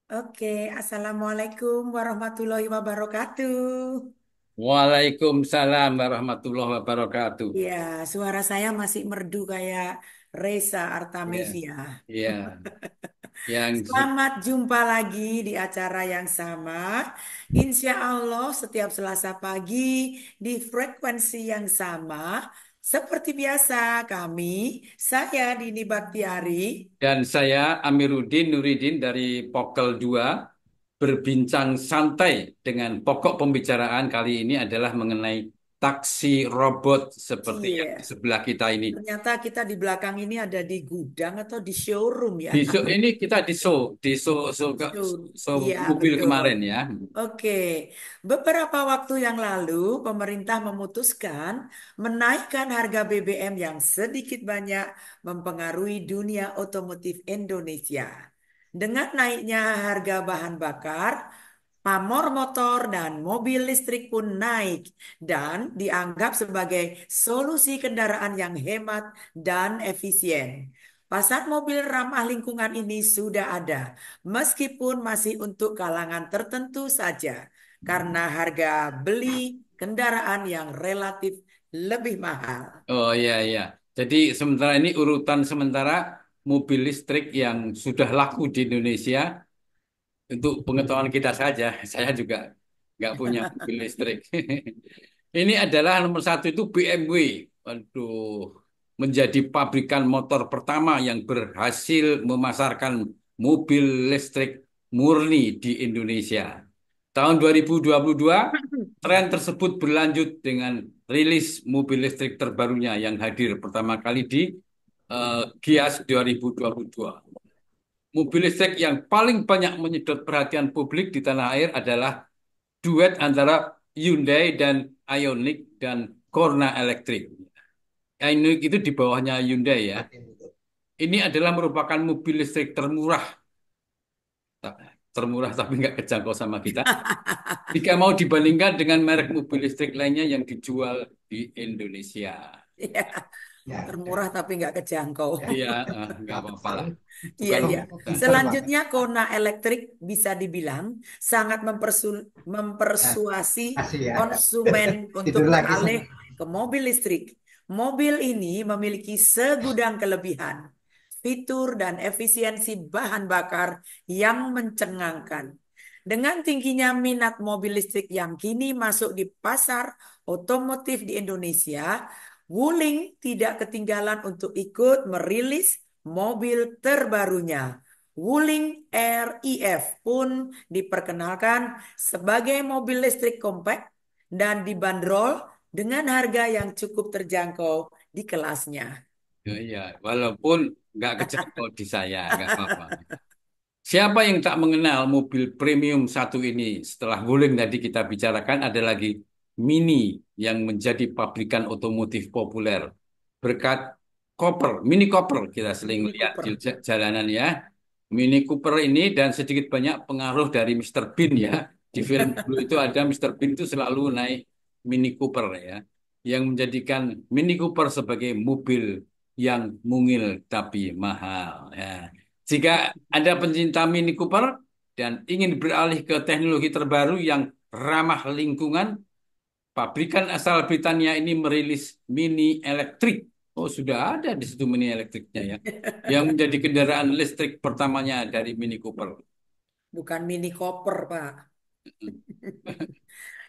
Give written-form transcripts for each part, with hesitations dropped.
Oke, Assalamualaikum warahmatullahi wabarakatuh. Waalaikumsalam warahmatullahi wabarakatuh. Ya, suara saya masih merdu kayak Reza Ya, Artamevia. ya, yang Selamat jumpa lagi di acara yang sama. Insya Allah setiap Selasa pagi di frekuensi yang sama. Seperti biasa saya Dini Baktiari. dan saya Amiruddin Nuridin dari Pokel 2 berbincang santai dengan pokok pembicaraan kali ini adalah mengenai taksi robot seperti yang di Cie, sebelah kita ini. ternyata kita di belakang ini ada di gudang atau di showroom ya. Di show ini kita di show Iya, mobil betul. kemarin ya. Oke, beberapa waktu yang lalu pemerintah memutuskan menaikkan harga BBM yang sedikit banyak mempengaruhi dunia otomotif Indonesia. Dengan naiknya harga bahan bakar, pamor motor dan mobil listrik pun naik dan dianggap sebagai solusi kendaraan yang hemat dan efisien. Pasar mobil ramah lingkungan ini sudah ada, meskipun masih untuk kalangan tertentu saja, karena harga beli kendaraan yang relatif lebih mahal. Oh iya iya. Jadi sementara ini urutan sementara mobil listrik yang sudah laku di Indonesia. Untuk pengetahuan kita saja, saya juga nggak punya mobil listrik. Ini adalah nomor satu itu BMW. Waduh, menjadi pabrikan motor pertama yang berhasil memasarkan mobil listrik murni di Indonesia. Tahun 2022, tren tersebut berlanjut dengan rilis mobil listrik terbarunya yang hadir pertama kali di Gias 2022. Mobil listrik yang paling banyak menyedot perhatian publik di tanah air adalah duet antara Hyundai dan Ioniq dan Kona Electric. Ioniq itu di bawahnya Hyundai ya. Ini adalah merupakan mobil listrik termurah, termurah tapi nggak kejangkau sama kita. Jika mau dibandingkan dengan merek mobil listrik lainnya yang dijual di Indonesia. Ya, termurah tapi nggak kejangkau. Iya, nggak apa-apa lah. Iya, Bukan iya. urusan. Selanjutnya, Kona Elektrik bisa dibilang sangat mempersuasi Kasih ya. konsumen untuk Tidur lagi beralih sana. ke mobil listrik. Mobil ini memiliki segudang kelebihan, fitur, dan efisiensi bahan bakar yang mencengangkan. Dengan tingginya minat mobil listrik yang kini masuk di pasar otomotif di Indonesia, Wuling tidak ketinggalan untuk ikut merilis mobil terbarunya. Wuling REF pun diperkenalkan sebagai mobil listrik compact dan dibanderol dengan harga yang cukup terjangkau di kelasnya. Iya, walaupun nggak kejangkau di saya, nggak apa-apa. Siapa yang tak mengenal mobil premium satu ini? Setelah Wuling tadi kita bicarakan, ada lagi Mini yang menjadi pabrikan otomotif populer. Berkat Cooper, Mini Cooper kita sering Mini lihat di Cooper. jalanan ya. Mini Cooper ini dan sedikit banyak pengaruh dari Mister Bean ya. Di film dulu itu ada Mister Bean itu selalu naik Mini Cooper ya. Yang menjadikan Mini Cooper sebagai mobil yang mungil tapi mahal ya. Jika Anda pencinta Mini Cooper dan ingin beralih ke teknologi terbaru yang ramah lingkungan, pabrikan asal Britania ini merilis Mini Elektrik. Oh, sudah ada di situ Mini Elektriknya ya. Yang menjadi kendaraan listrik pertamanya dari Mini Cooper. Bukan Mini Cooper, Pak.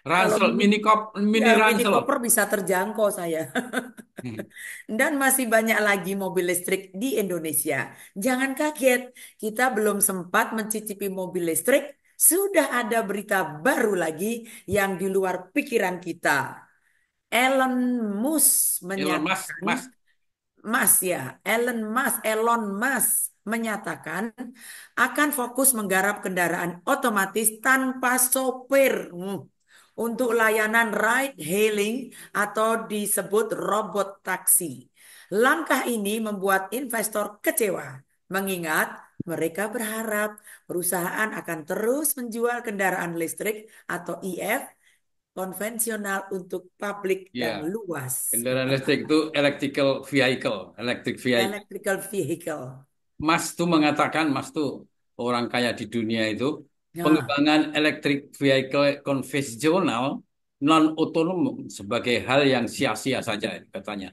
Kalau Ransel, Mini, ya Mini Mini Ransel. Cooper bisa terjangkau saya. Dan masih banyak lagi mobil listrik di Indonesia. Jangan kaget, kita belum sempat mencicipi mobil listrik, sudah ada berita baru lagi yang di luar pikiran kita. Elon Musk Elon Musk, menyatakan, Mas. Elon Musk menyatakan akan fokus menggarap kendaraan otomatis tanpa sopir. Untuk layanan ride hailing atau disebut robot taksi. Langkah ini membuat investor kecewa, mengingat mereka berharap perusahaan akan terus menjual kendaraan listrik atau EV konvensional untuk publik Ya, dan luas. kendaraan listrik itu electric vehicle. Electrical vehicle. Mas tuh mengatakan, Mas tuh, orang kaya di dunia itu, Ya. pengembangan electric vehicle konvensional non otonom sebagai hal yang sia-sia saja katanya.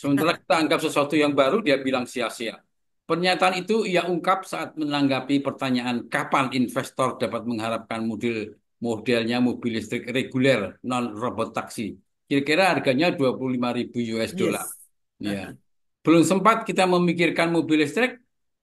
Sementara kita anggap sesuatu yang baru, dia bilang sia-sia. Pernyataan itu ia ungkap saat menanggapi pertanyaan kapan investor dapat mengharapkan modelnya mobil listrik reguler non robot taksi. Kira-kira harganya 25.000 US dollar. Yes. Ya. Belum sempat kita memikirkan mobil listrik,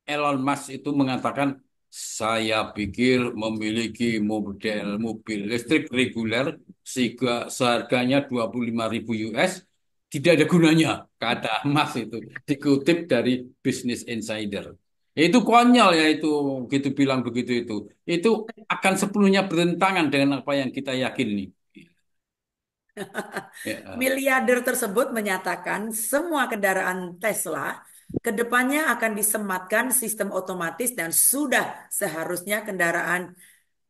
Elon Musk itu mengatakan, saya pikir memiliki model mobil listrik reguler sehingga seharganya 25.000 US tidak ada gunanya, kata Mas itu. Dikutip dari Business Insider. Ya, itu konyol ya itu, gitu bilang begitu itu. Itu akan sepenuhnya bertentangan dengan apa yang kita yakini. Ya, Miliarder tersebut menyatakan semua kendaraan Tesla kedepannya akan disematkan sistem otomatis dan sudah seharusnya kendaraan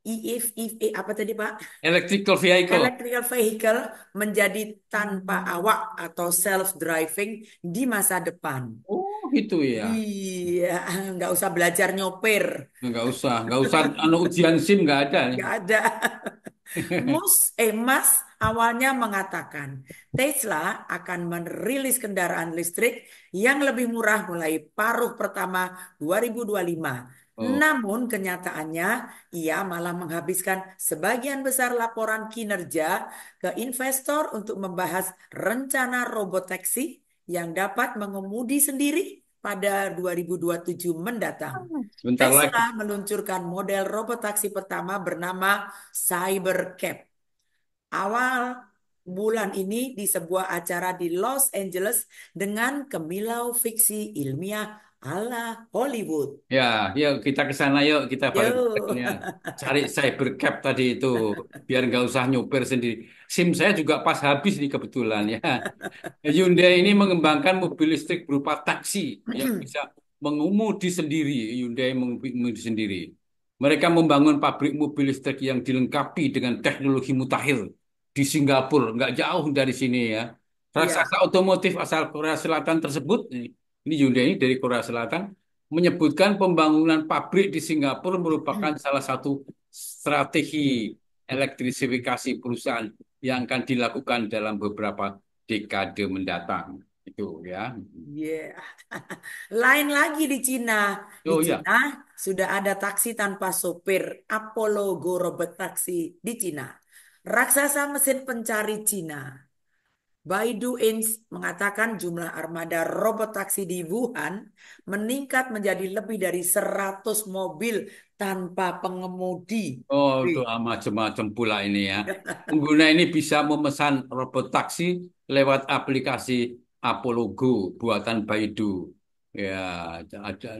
EV, apa tadi Pak? electrical vehicle. Electrical vehicle menjadi tanpa awak atau self-driving di masa depan. Oh, gitu ya. Iya, nggak usah belajar nyopir, Nggak usah, ujian SIM nggak ada. nggak ada. Mas awalnya mengatakan Tesla akan merilis kendaraan listrik yang lebih murah mulai paruh pertama 2025. Oh, Namun kenyataannya ia malah menghabiskan sebagian besar laporan kinerja ke investor untuk membahas rencana robot taksi yang dapat mengemudi sendiri pada 2027 mendatang. sebentar Tesla lagi. meluncurkan model robot taksi pertama bernama Cybercab awal bulan ini di sebuah acara di Los Angeles dengan kemilau fiksi ilmiah ala Hollywood. Ya, yuk kita ke sana yuk, kita Yo. bareng-bareng ya. Cari cybercab tadi itu, biar nggak usah nyopir sendiri. SIM saya juga pas habis nih kebetulan ya. Hyundai ini mengembangkan mobil listrik berupa taksi yang bisa mengemudi sendiri. Hyundai mengemudi sendiri. Mereka membangun pabrik mobil listrik yang dilengkapi dengan teknologi mutakhir di Singapura, nggak jauh dari sini ya. Raksasa Iya. otomotif asal Korea Selatan tersebut, ini Hyundai ini dari Korea Selatan, menyebutkan pembangunan pabrik di Singapura merupakan salah satu strategi elektrifikasi perusahaan yang akan dilakukan dalam beberapa dekade mendatang. Itu ya. Yeah. Lain lagi di Cina. Di Oh ya. Cina sudah ada taksi tanpa sopir, Apollo Go Robot Taksi di Cina. Raksasa mesin pencari Cina. Baidu Inc. mengatakan jumlah armada robot taksi di Wuhan meningkat menjadi lebih dari 100 mobil tanpa pengemudi. Oh, itu Wih. macam-macam pula ini ya. Pengguna ini bisa memesan robot taksi lewat aplikasi Apollo Go buatan Baidu. Ya,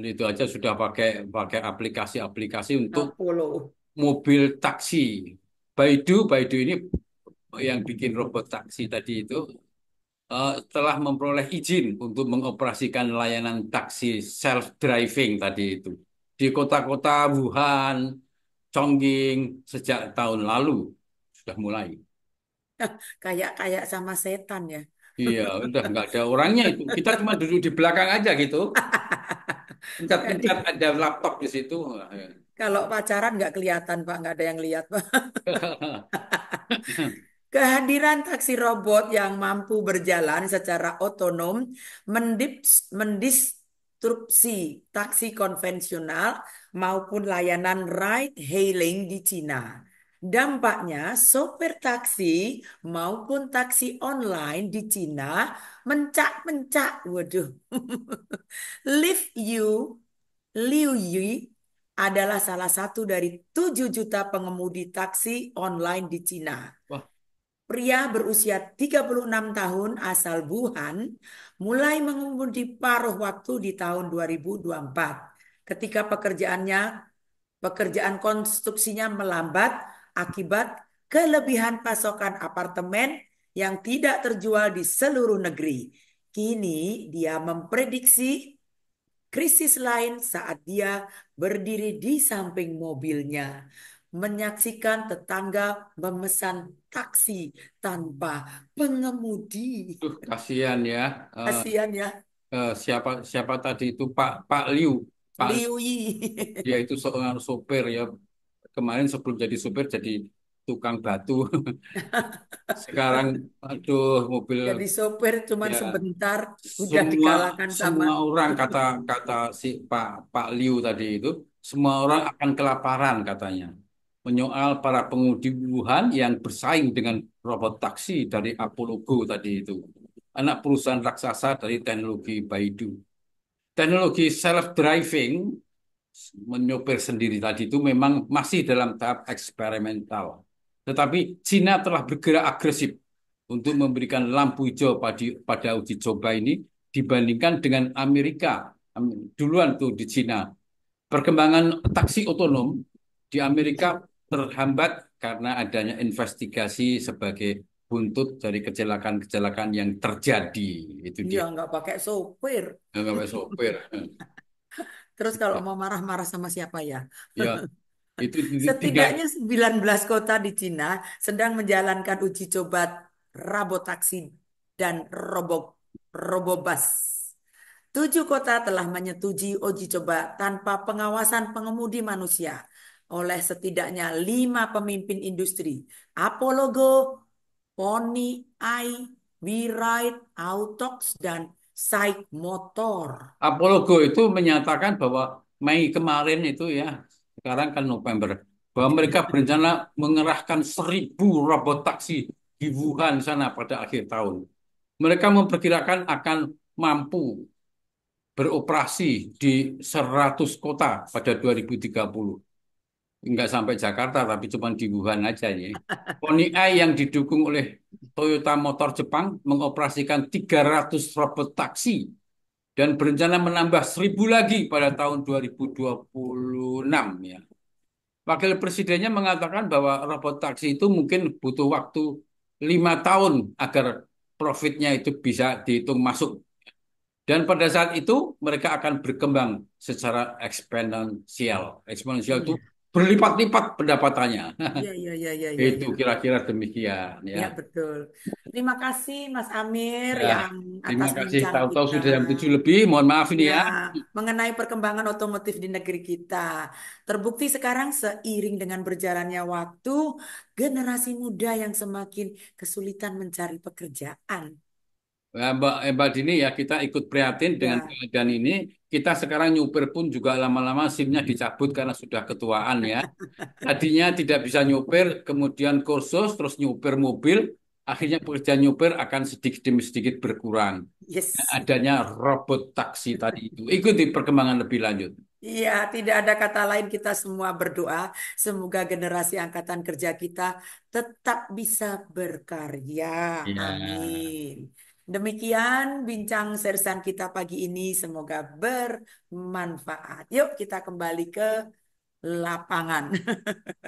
itu aja sudah pakai pakai aplikasi-aplikasi untuk Apollo. mobil taksi. Baidu ini yang bikin robot taksi tadi itu telah memperoleh izin untuk mengoperasikan layanan taksi self-driving tadi itu di kota-kota Wuhan, Chongqing sejak tahun lalu sudah mulai. Kayak kayak sama setan ya. Iya, udah nggak ada orangnya itu. Kita cuma duduk di belakang aja gitu. Pencet-pencet Jadi ada laptop di situ. kalau pacaran nggak kelihatan Pak, nggak ada yang lihat Pak. Kehadiran taksi robot yang mampu berjalan secara otonom mendistrupsi taksi konvensional maupun layanan ride hailing di Cina. Dampaknya, sopir taksi maupun taksi online di Cina mencak-mencak. Waduh. Lyft You, Liu Yi adalah salah satu dari 7 juta pengemudi taksi online di Cina. Wah, Pria berusia 36 tahun asal Wuhan mulai mengemudi paruh waktu di tahun 2024 ketika pekerjaan konstruksinya melambat akibat kelebihan pasokan apartemen yang tidak terjual di seluruh negeri. Kini dia memprediksi krisis lain saat dia berdiri di samping mobilnya, menyaksikan tetangga memesan taksi tanpa pengemudi. kasihan ya. Kasihan ya. Siapa siapa tadi itu Pak Pak Liu. Pak Liu Yi. dia itu seorang sopir ya. Kemarin sebelum jadi sopir jadi tukang batu. Sekarang aduh mobil Jadi sopir cuman ya sebentar udah semua dikalahkan sama. semua orang kata kata si Pak Liu tadi itu semua orang akan kelaparan katanya. Menyoal para pengemudi Wuhan yang bersaing dengan robot taksi dari Apollo Go tadi itu. Anak perusahaan raksasa dari teknologi Baidu. Teknologi self-driving menyopir sendiri tadi itu memang masih dalam tahap eksperimental. Tetapi Cina telah bergerak agresif untuk memberikan lampu hijau pada uji coba ini dibandingkan dengan Amerika. Duluan tuh di Cina. Perkembangan taksi otonom di Amerika terhambat karena adanya investigasi sebagai buntut dari kecelakaan-kecelakaan yang terjadi. Itu Iya dia. nggak pakai sopir. Nggak sopir. Terus kalau mau marah-marah sama siapa ya? Ya, itu tinggal Setidaknya 19 kota di Cina sedang menjalankan uji coba robotaksi dan robobus. 7 kota telah menyetujui uji coba tanpa pengawasan pengemudi manusia oleh setidaknya 5 pemimpin industri. Apollo Go, Pony Ai, WeRide, Autox, dan Psych Motor. Apollo Go itu menyatakan bahwa Mei kemarin itu ya, sekarang kan November, bahwa mereka berencana mengerahkan 1.000 robot taksi di Wuhan sana pada akhir tahun. Mereka memperkirakan akan mampu beroperasi di 100 kota pada 2030. Enggak sampai Jakarta, tapi cuma di Wuhan aja ya. Pony Ai yang didukung oleh Toyota Motor Jepang mengoperasikan 300 robot taksi dan berencana menambah 1.000 lagi pada tahun 2026 ya. Wakil Presidennya mengatakan bahwa robot taksi itu mungkin butuh waktu 5 tahun agar profitnya itu bisa dihitung masuk. Dan pada saat itu mereka akan berkembang secara eksponensial. Eksponensial itu Iya, berlipat-lipat pendapatannya. iya, iya, iya, iya, iya. Itu Iya. kira-kira demikian ya. Ya, betul. Terima kasih Mas Amir Ya, yang terima atas kasih. bincang Tahu-tahu kita. sudah jam 7 lebih. Mohon maaf ini Ya, ya. mengenai perkembangan otomotif di negeri kita. Terbukti sekarang seiring dengan berjalannya waktu, generasi muda yang semakin kesulitan mencari pekerjaan. Ya, Mbak Dini ya kita ikut prihatin dengan Ya, keadaan ini. Kita sekarang nyupir pun juga lama-lama SIM-nya dicabut karena sudah ketuaan ya. Tadinya tidak bisa nyupir, kemudian kursus, terus nyupir mobil. Akhirnya pekerjaan nyupir akan sedikit demi sedikit berkurang. yes. Adanya robot taksi tadi itu. Ikuti perkembangan lebih lanjut. Iya, tidak ada kata lain kita semua berdoa. Semoga generasi angkatan kerja kita tetap bisa berkarya. Ya, Amin. Demikian bincang sersan kita pagi ini. Semoga bermanfaat. Yuk kita kembali ke lapangan.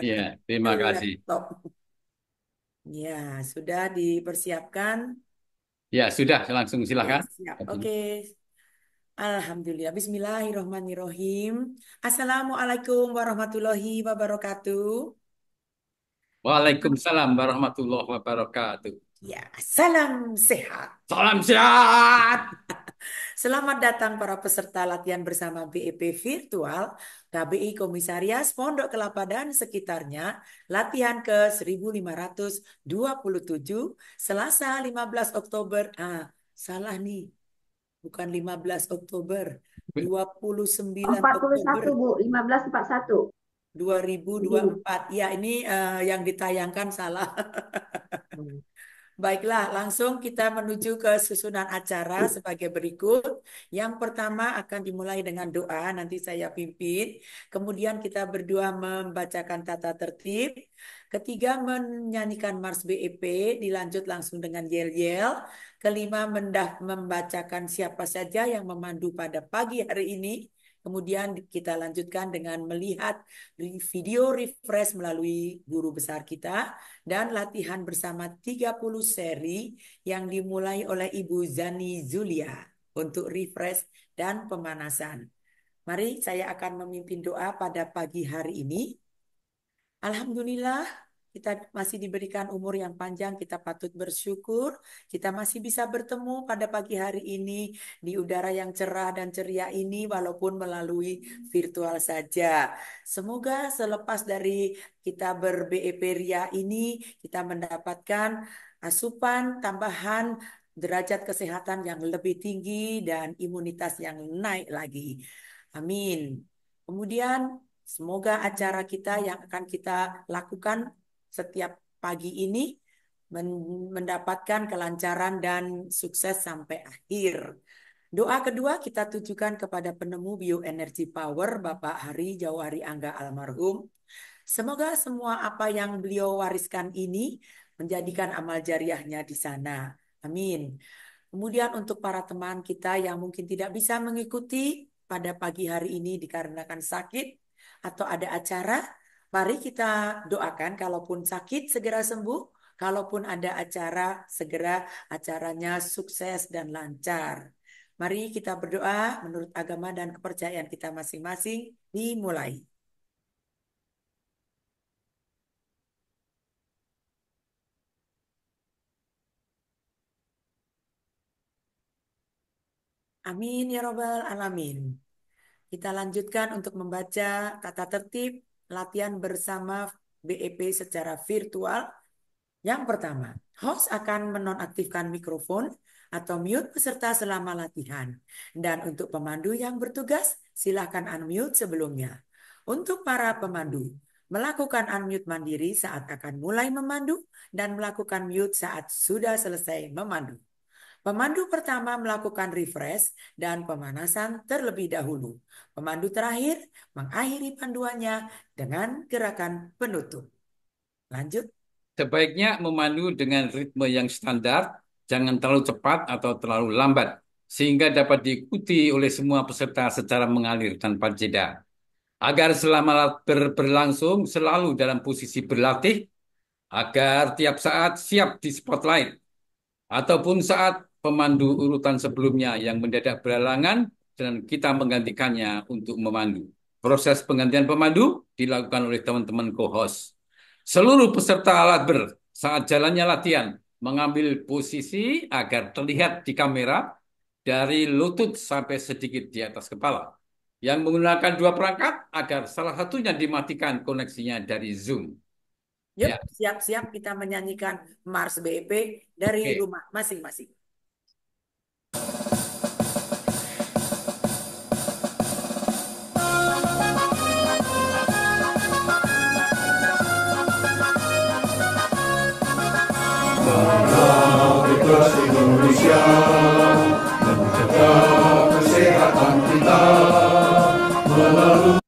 ya, Ke terima kasih. laptop. Ya, sudah dipersiapkan. Ya, sudah, langsung Oke, silakan. siap. Oke. Alhamdulillah. Bismillahirrahmanirrahim. Assalamualaikum warahmatullahi wabarakatuh. Waalaikumsalam warahmatullahi wabarakatuh. Ya, salam sehat. Salam sehat. Selamat datang para peserta latihan bersama BEP virtual KBI Komisarias Pondok Kelapa dan sekitarnya. Latihan ke 1527 Selasa 15 Oktober. Salah nih. Bukan 15 Oktober. 29 Oktober 41 Bu, 1541. Begini. 2024. Ya, ini yang ditayangkan salah. Hmm. Baiklah, langsung kita menuju ke susunan acara sebagai berikut. Yang pertama akan dimulai dengan doa, nanti saya pimpin. Kemudian kita berdua membacakan tata tertib. Ketiga, menyanyikan Mars BEP, dilanjut langsung dengan yel-yel. Kelima, membacakan siapa saja yang memandu pada pagi hari ini. Kemudian kita lanjutkan dengan melihat video refresh melalui guru besar kita dan latihan bersama 30 seri yang dimulai oleh Ibu Zani Zulia untuk refresh dan pemanasan. Mari saya akan memimpin doa pada pagi hari ini. Alhamdulillah, kita masih diberikan umur yang panjang, kita patut bersyukur. Kita masih bisa bertemu pada pagi hari ini di udara yang cerah dan ceria ini walaupun melalui virtual saja. Semoga selepas dari kita ber-BEP Ria ini, kita mendapatkan asupan tambahan derajat kesehatan yang lebih tinggi dan imunitas yang naik lagi. Amin. Kemudian semoga acara kita yang akan kita lakukan setiap pagi ini mendapatkan kelancaran dan sukses sampai akhir. Doa kedua kita tujukan kepada penemu bioenergi power Bapak Hari Jauhari Angga almarhum. Semoga semua apa yang beliau wariskan ini menjadikan amal jariahnya di sana. Amin. Kemudian untuk para teman kita yang mungkin tidak bisa mengikuti pada pagi hari ini dikarenakan sakit atau ada acara, mari kita doakan kalaupun sakit segera sembuh, kalaupun ada acara segera acaranya sukses dan lancar. Mari kita berdoa menurut agama dan kepercayaan kita masing-masing. Dimulai. Amin ya robbal alamin. Kita lanjutkan untuk membaca tata tertib latihan bersama BEP secara virtual. Yang pertama, host akan menonaktifkan mikrofon atau mute peserta selama latihan. Dan untuk pemandu yang bertugas, silakan unmute sebelumnya. Untuk para pemandu, melakukan unmute mandiri saat akan mulai memandu dan melakukan mute saat sudah selesai memandu. Pemandu pertama melakukan refresh dan pemanasan terlebih dahulu. Pemandu terakhir mengakhiri panduannya dengan gerakan penutup. Lanjut. Sebaiknya memandu dengan ritme yang standar, jangan terlalu cepat atau terlalu lambat, sehingga dapat diikuti oleh semua peserta secara mengalir tanpa jeda. Agar selama berlangsung selalu dalam posisi berlatih, agar tiap saat siap di spotlight, ataupun saat pemandu urutan sebelumnya yang mendadak berhalangan dan kita menggantikannya untuk memandu. Proses penggantian pemandu dilakukan oleh teman-teman co-host. Seluruh peserta alat ber saat jalannya latihan mengambil posisi agar terlihat di kamera dari lutut sampai sedikit di atas kepala. Yang menggunakan dua perangkat agar salah satunya dimatikan koneksinya dari Zoom. Yuk, Ya. siap-siap kita menyanyikan Mars BEP dari rumah masing-masing. Bebas Indonesia, menjaga kesehatan kita melalui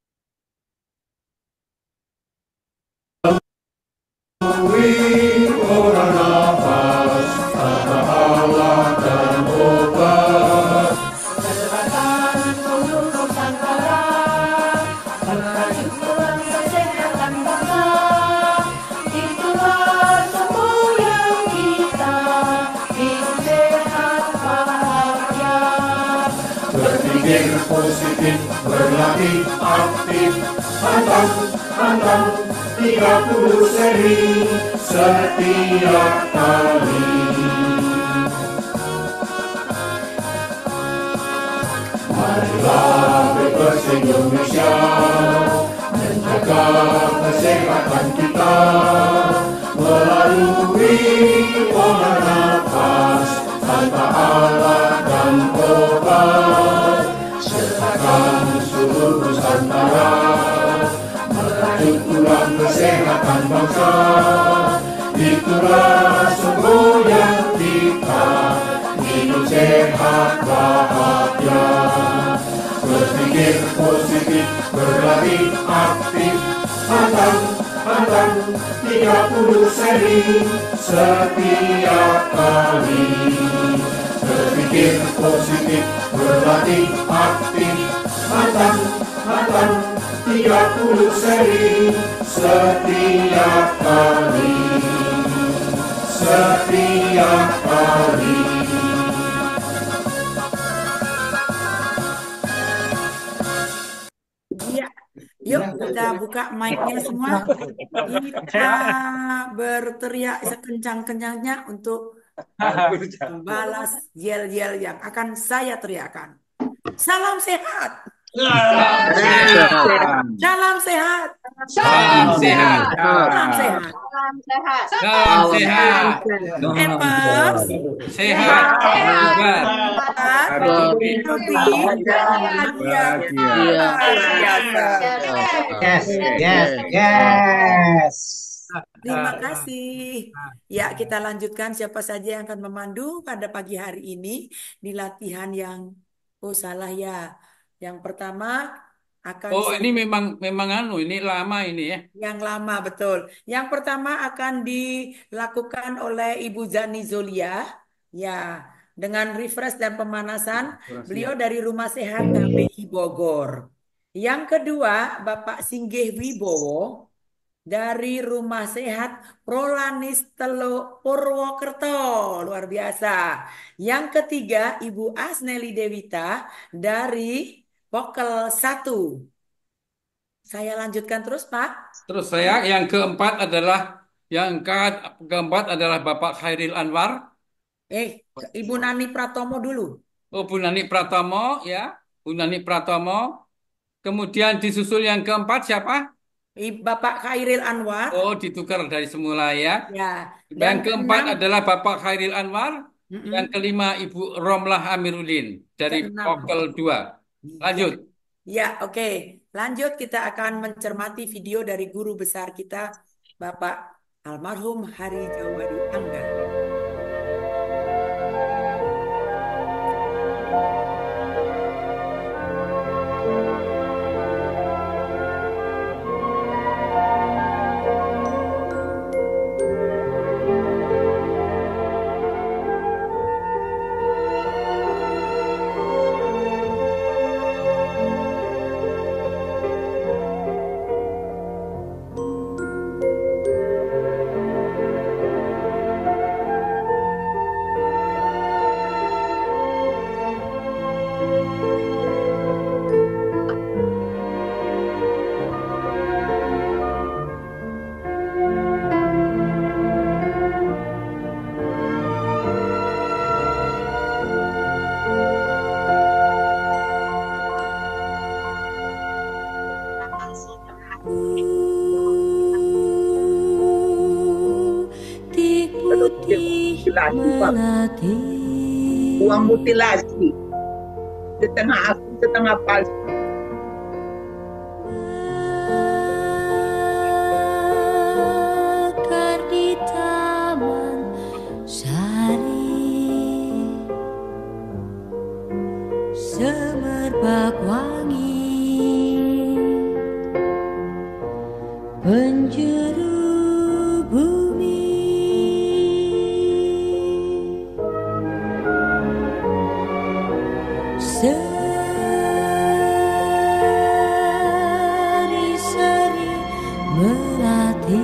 orang nafas, kata Allah dan obat. Kesehatan untuk Nusantara, memajukan kesehatan bangsa, itulah semboyan kita, hidup sehat bahagia. Berpikir positif, berlatih aktif, pantang 30 seri setiap kali. Marilah Bebas Indonesia, menjaga kesehatan kita melalui pola nafas tanpa alat dan obat. Serahkan seluruh Nusantara, merajut tulang kesehatan bangsa, itulah semboyan kita, hidup sehat bahagia. Berpikir positif, berlatih aktif, pantang 30 seri setiap kali. Berpikir positif, berlatih aktif, pantang 30 seri setiap kali. Setiap kali. Ya, yuk Kita buka mic-nya semua. Kita berteriak sekencang-kencangnya untuk membalas yel-yel yang akan saya teriakkan. Salam sehat. Salam sehat. Salam sehat. Salam sehat. Salam sehat. Salam sehat. Salam sehat. Epers, Sehat. Bugar. lebih bahagia. Biasa. Yes, yes, yes. Terima kasih. Ya, kita lanjutkan siapa saja yang akan memandu pada pagi hari ini di latihan yang salah ya. Yang pertama akan Oh, ini memang ini lama ini ya. yang lama betul. Yang pertama akan dilakukan oleh Ibu Zani Zolia ya, dengan refresh dan pemanasan. Beliau dari Rumah Sehat KBI Bogor. Yang kedua, Bapak Singgih Wibowo dari Rumah Sehat Prolanis Telo Purwokerto. Luar biasa. Yang ketiga, Ibu Asneli Dewita dari Pokel 1. Saya lanjutkan terus, Pak. Terus yang keempat adalah Bapak Khairil Anwar. Ibu Nani Pratomo dulu. Oh, Bu Nani Pratomo ya. Bu Nani Pratomo. Kemudian disusul yang keempat siapa? Bapak Khairil Anwar. Oh, ditukar dari semula ya. Ya. Yang Dan keempat keenam, adalah Bapak Khairil Anwar. Yang kelima Ibu Romlah Amiruddin dari keenam. Pokel 2. Lanjut. Ya, oke. Lanjut kita akan mencermati video dari guru besar kita, Bapak almarhum Hari Jawadi Angga. Uang mutilasi setengah asli setengah palsu. Mekar di taman sari, semerbak wangi, penjuru bumi. Seri-seri melati,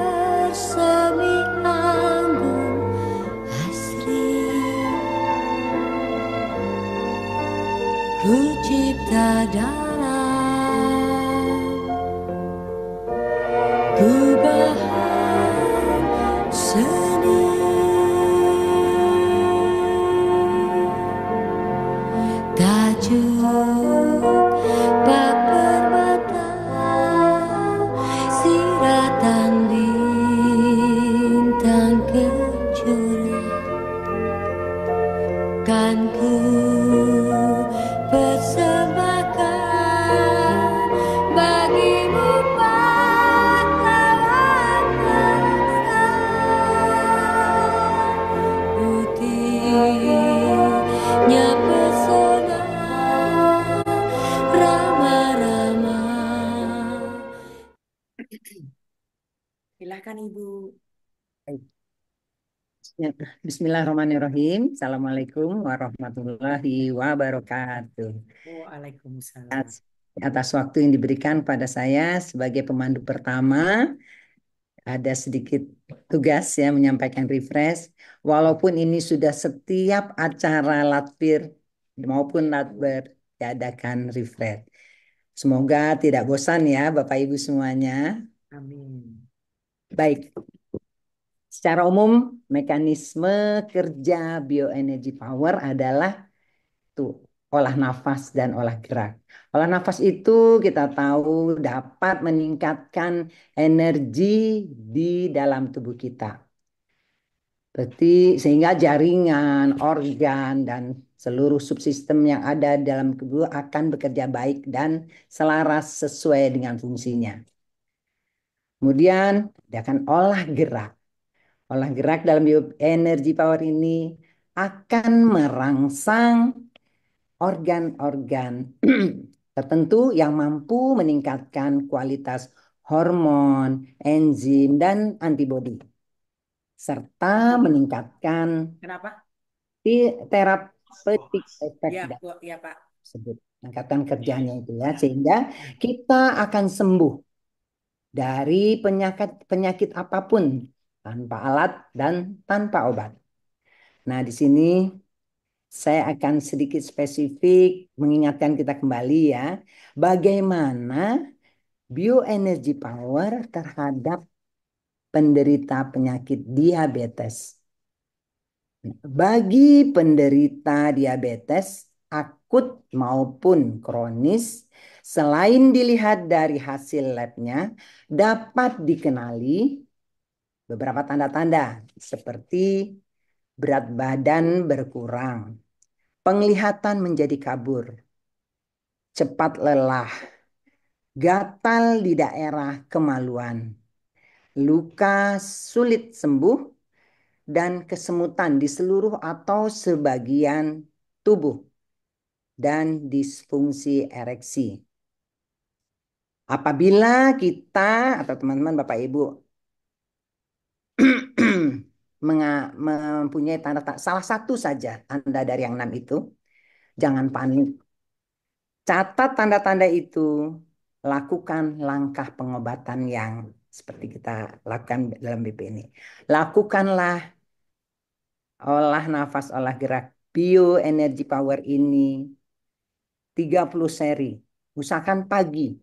bersemi anggun asri, ku cipta dalam gubahan seni. Tajuk bak permata, siratan bintang kejora, kan ku persembahkan bagimu pahlawan bangsa. Putihnya pesona Rama-Rama. Silakan Ibu. Bismillahirrahmanirrahim. Assalamualaikum warahmatullahi wabarakatuh. Waalaikumsalam. Atas waktu yang diberikan pada saya sebagai pemandu pertama, ada sedikit tugas ya menyampaikan refresh. Walaupun ini sudah setiap acara Latvir maupun Latber diadakan refresh. Semoga tidak bosan ya Bapak Ibu semuanya. Amin. Baik, secara umum mekanisme kerja bioenergy power adalah tuh olah nafas dan olah gerak. Olah nafas itu kita tahu dapat meningkatkan energi di dalam tubuh kita. Berarti sehingga jaringan, organ, dan seluruh subsistem yang ada dalam tubuh akan bekerja baik dan selaras sesuai dengan fungsinya. Kemudian dia akan olah gerak. Olah gerak dalam bioenergy power ini akan merangsang organ-organ tertentu yang mampu meningkatkan kualitas hormon, enzim, dan antibodi, serta meningkatkan Kenapa? terapeutik efek Ya, dari Bu, ya Pak. tersebut. Meningkatkan kerjanya itu ya, sehingga kita akan sembuh dari penyakit apapun tanpa alat dan tanpa obat. Nah, di sini saya akan sedikit spesifik mengingatkan kita kembali ya, bagaimana bioenergy power terhadap penderita penyakit diabetes. Bagi penderita diabetes akut maupun kronis, selain dilihat dari hasil labnya, dapat dikenali beberapa tanda-tanda seperti berat badan berkurang, penglihatan menjadi kabur, cepat lelah, gatal di daerah kemaluan, luka sulit sembuh, dan kesemutan di seluruh atau sebagian tubuh, dan disfungsi ereksi. Apabila kita atau teman-teman Bapak Ibu mempunyai tanda salah satu saja tanda dari yang 6 itu, jangan panik. Catat tanda-tanda itu, lakukan langkah pengobatan yang seperti kita lakukan dalam BP ini. Lakukanlah olah nafas, olah gerak bioenergy power ini 30 seri. Usahakan pagi.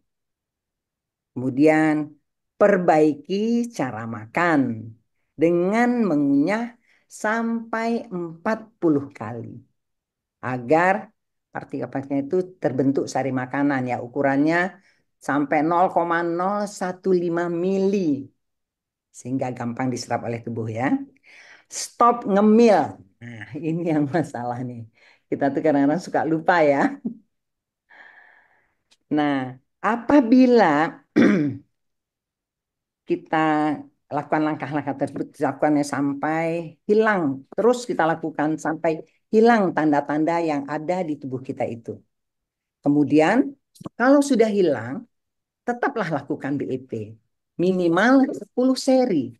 Kemudian perbaiki cara makan dengan mengunyah sampai 40 kali agar partikel-partikel itu terbentuk sari makanan ya, ukurannya sampai 0,015 mili sehingga gampang diserap oleh tubuh ya. Stop ngemil. Nah, ini yang masalah nih. Kita tuh kadang-kadang suka lupa ya. Nah, apabila kita lakukan langkah-langkah tersebut dilakukannya sampai hilang, terus kita lakukan sampai hilang tanda-tanda yang ada di tubuh kita itu. Kemudian kalau sudah hilang, tetaplah lakukan BEP. Minimal 10 seri.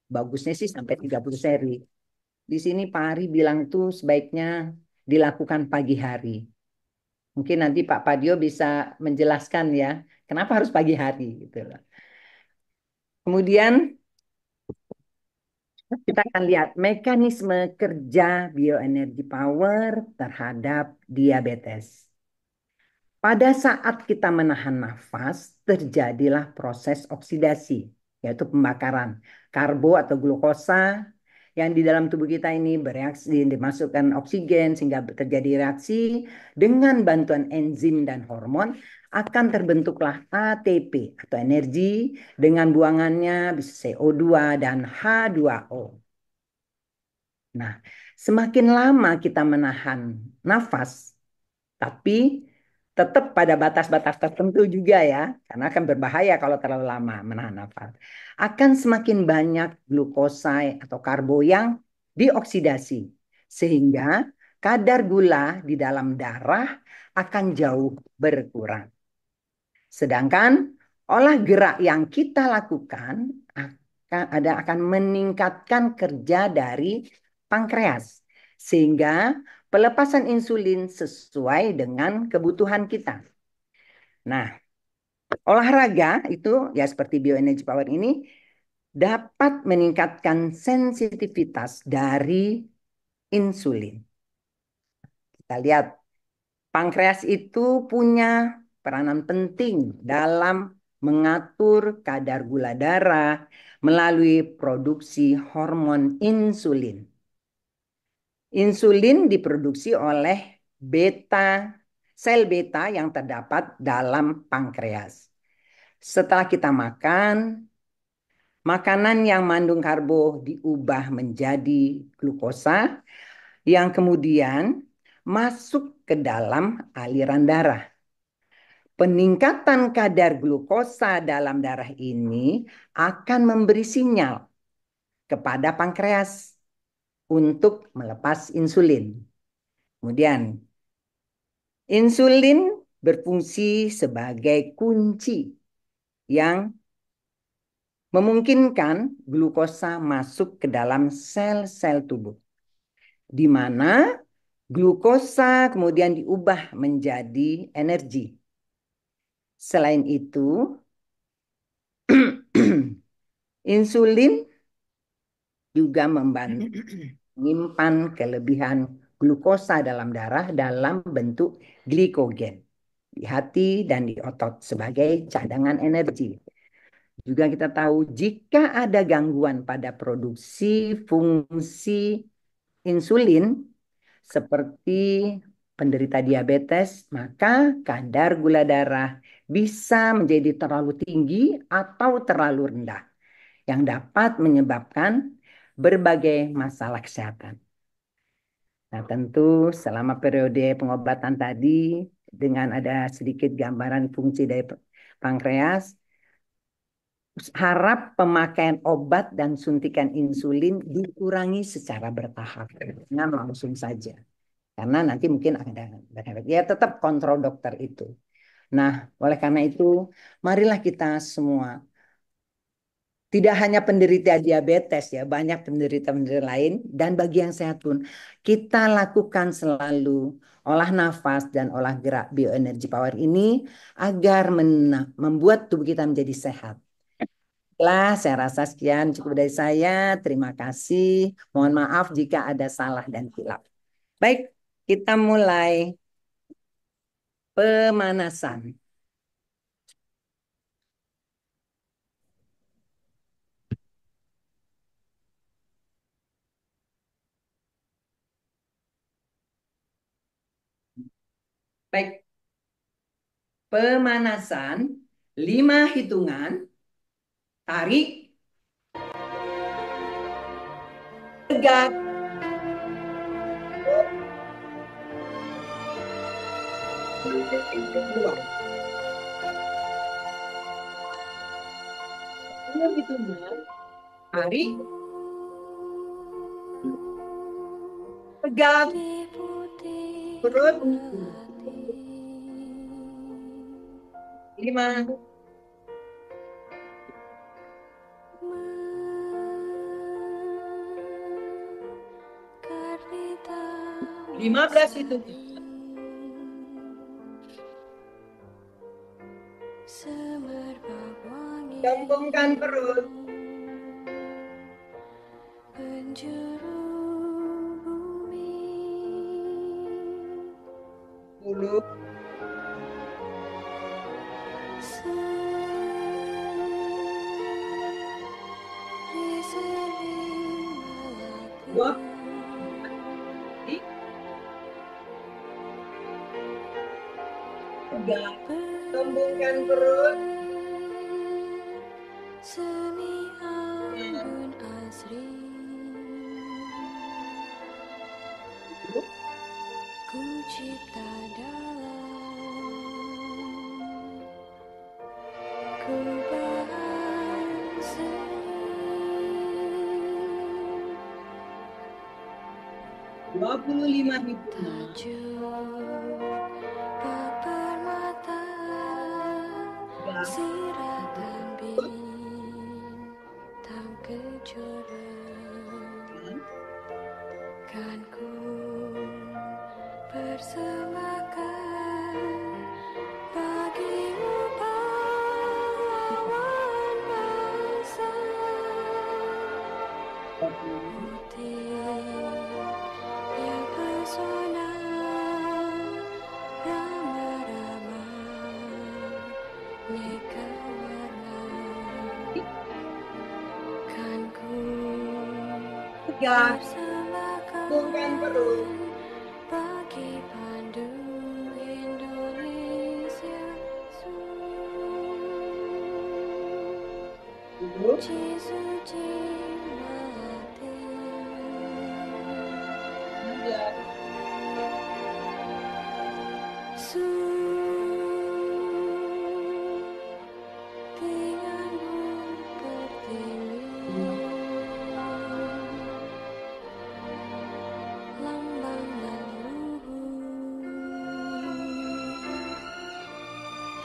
Bagusnya sih sampai 30 seri. Di sini Pak Ari bilang itu sebaiknya dilakukan pagi hari. Mungkin nanti Pak Padio bisa menjelaskan ya, kenapa harus pagi hari gitu loh. Kemudian kita akan lihat mekanisme kerja bioenergy power terhadap diabetes. Pada saat kita menahan nafas, terjadilah proses oksidasi, yaitu pembakaran karbo atau glukosa yang di dalam tubuh kita ini bereaksi, dimasukkan oksigen sehingga terjadi reaksi dengan bantuan enzim dan hormon, akan terbentuklah ATP atau energi dengan buangannya bisa CO2 dan H2O. Nah, semakin lama kita menahan nafas, tapi tetap pada batas-batas tertentu juga ya, karena akan berbahaya kalau terlalu lama menahan nafas. Akan semakin banyak glukosa atau karbo yang dioksidasi, sehingga kadar gula di dalam darah akan jauh berkurang. Sedangkan olah gerak yang kita lakukan akan meningkatkan kerja dari pankreas, sehingga pelepasan insulin sesuai dengan kebutuhan kita. Nah, olahraga itu ya seperti bioenergy power ini dapat meningkatkan sensitivitas dari insulin. Kita lihat, pankreas itu punya peranan penting dalam mengatur kadar gula darah melalui produksi hormon insulin. Insulin diproduksi oleh sel beta yang terdapat dalam pankreas. Setelah kita makan, makanan yang mengandung karbo diubah menjadi glukosa yang kemudian masuk ke dalam aliran darah. Peningkatan kadar glukosa dalam darah ini akan memberi sinyal kepada pankreas untuk melepas insulin. Kemudian, insulin berfungsi sebagai kunci yang memungkinkan glukosa masuk ke dalam sel-sel tubuh, di mana glukosa kemudian diubah menjadi energi. Selain itu, insulin juga membantu menyimpan kelebihan glukosa dalam darah dalam bentuk glikogen di hati dan di otot sebagai cadangan energi. Juga kita tahu jika ada gangguan pada produksi fungsi insulin seperti penderita diabetes, maka kadar gula darah bisa menjadi terlalu tinggi atau terlalu rendah yang dapat menyebabkan berbagai masalah kesehatan. Nah, tentu selama periode pengobatan tadi dengan ada sedikit gambaran fungsi dari pankreas, harap pemakaian obat dan suntikan insulin dikurangi secara bertahap, jangan langsung saja. Karena nanti mungkin ada efek. Ya tetap kontrol dokter itu. Nah, oleh karena itu, marilah kita semua, tidak hanya penderita diabetes ya, banyak penderita-penderita lain, dan bagi yang sehat pun, kita lakukan selalu olah nafas dan olah gerak bioenergi power ini agar membuat tubuh kita menjadi sehat. Saya rasa sekian cukup dari saya. Terima kasih. Mohon maaf jika ada salah dan hilaf. Baik, kita mulai pemanasan. Baik, pemanasan 5 hitungan, tarik, tegak, keluar. 5 hitungan, tarik, tegak, perut, 5, 15 hitungan. Gabungkan perut. 10. Dua. Tiga. Gabungkan perut. 25 hitungan. Kan ku persembahkan bagimu pahlawan bangsa. neka warna kan ku Tiga, persembahkan tungkan perut. bagi pandu Indonesia Duduk. Suci Melati Tiga, Tinganmu pertiwi lambang dan luhur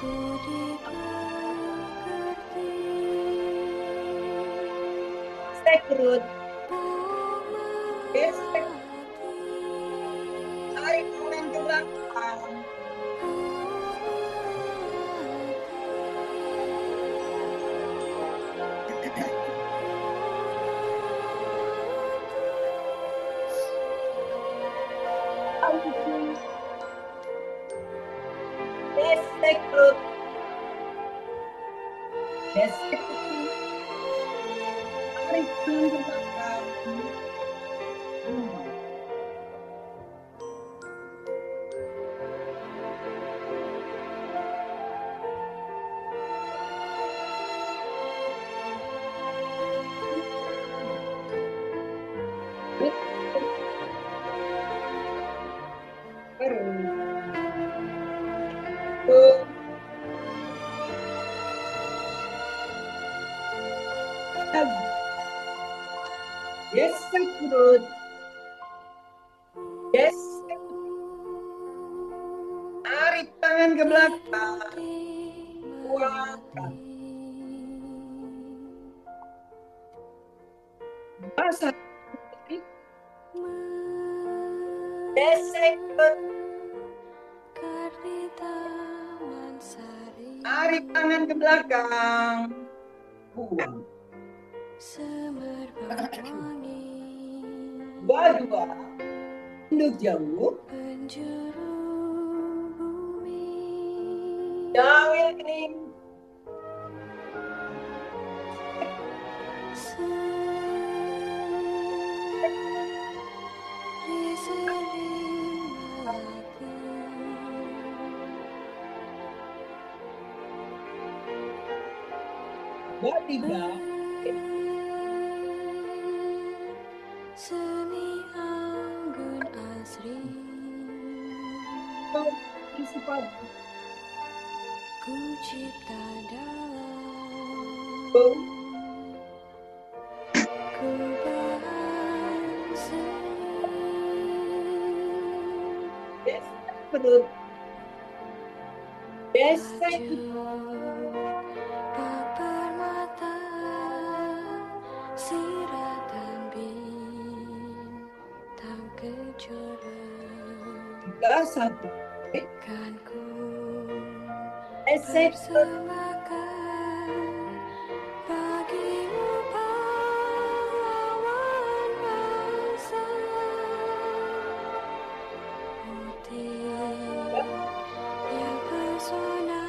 budi pekerti stek perut. Gesek. Tarik tangan ke belakang. Gesek perut. Gesek perut. Tarik tangan ke belakang. Gesek perut. Gesek. Tarik tangan ke belakang. Buangkan. Basah. Gesek perut. Kardi Taman Sari Tarik tangan ke belakang. Buang. semerbak wangi Dua-dua. Tunduk jauh. penjuru bumi Jawil kening. Seri-seri melati Dua-tiga. seni anggun asri Isi pagi. ku cipta dalam Bung. ku bahas Gesek perut. Gesek. bak permata siratan bintang kejora Tiga, satu. kan ku Gesek perut. persembahkan bagimu pahlawan bangsa putih yang pesona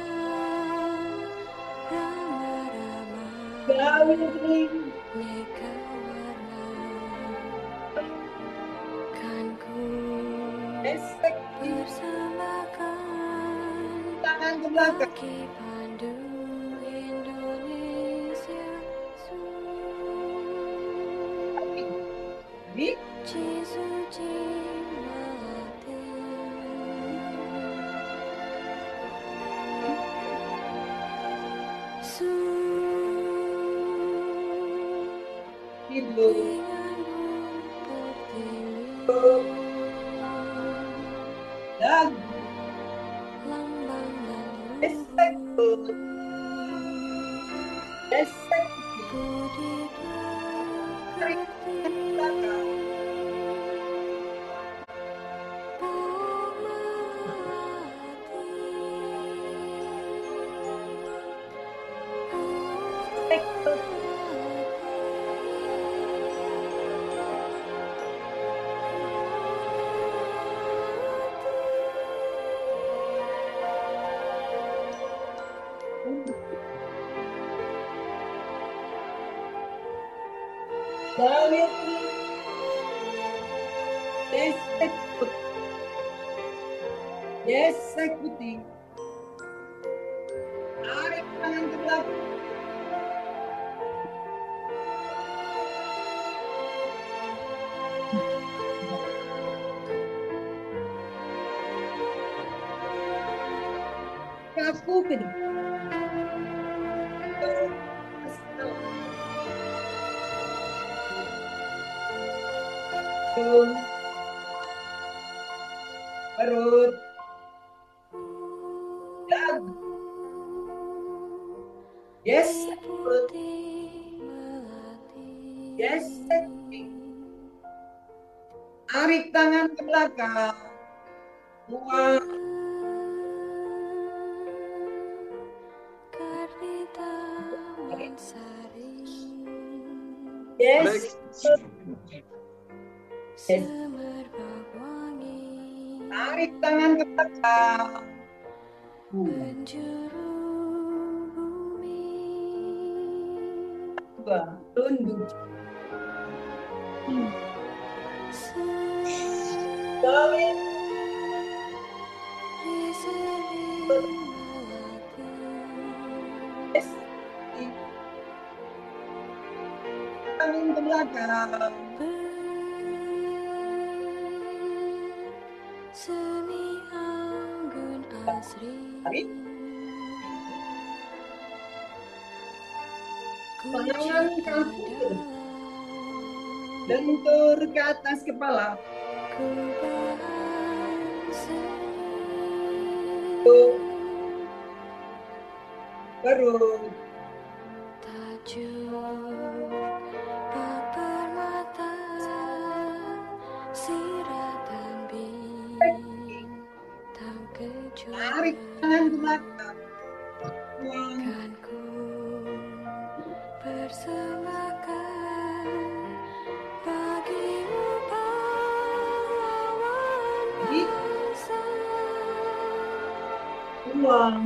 rama-rama Jawil kening. neka warna kan ku Gesek. persembahkan Tangan ke belakang. bagi pandu Indonesia Di. Suci Melati Tidur. Tinganmu pertiwi Dagu. lambang dan Gesek perut. luhur Gesek. budi Tarik pekerti tangan ke belakang. Gesek perut. Gayatri, eksekutif, eksekutif. Tarik tangan ke belakang. Kaku ke depan. Perut. Dan. Yes. Perut. Yes. Tarik tangan ke belakang. Buang. Yes. Yes. Tarik tangan ke belakang. Tunduk. Kawin. Yes. Tangan ke belakang. Tarik. Tangan kaku. Lentur ke atas kepala. Perut. Tarik tangan ke belakang. Buang. Buang.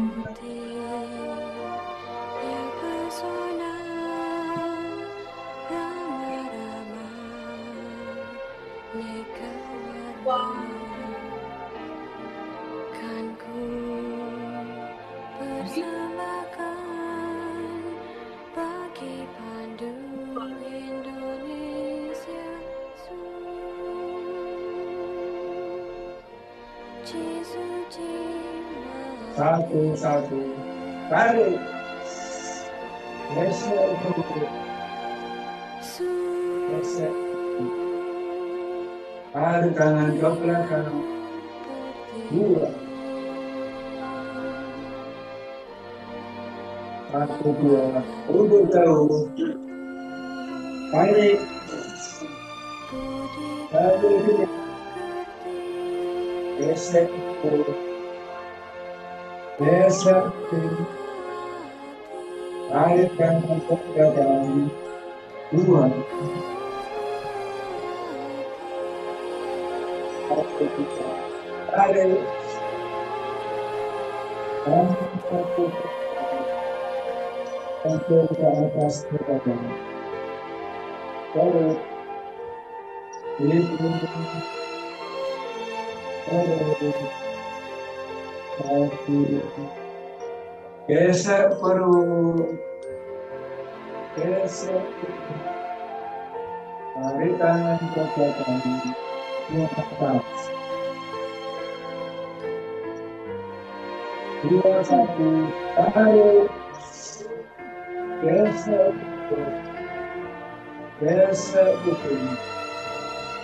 Buang. Satu. Tarik. Geser. Geser. Tarik tangan ke belakang. Dua. 1, 2. Urut jauh. Tarik. Tarik. Geser. Geser. Tarik tangan ke belakang. 2. 1, 2. Tarik. Tarik ke atas ke belakang. Tarik. Geser perut. Geser. Tarik tangan ke belakang. Ke atas. 2, 1. Tarik. Geser. Geser putih.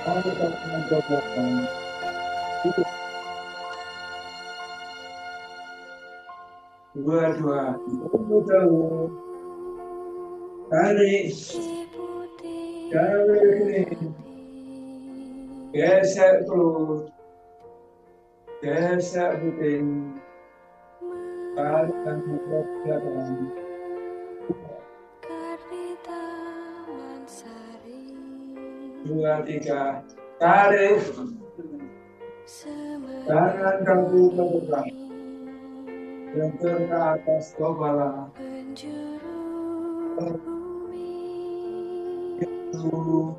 Tarik tangan ke belakang. 2, 2. Jauh. Tarik. Tarik. Geser perut. Geser putih. Tarik tangan ke belakang. 2, 3. Tarik. Tangan kaku ke depan. lentur ke atas kepala, penjuru bumi, itu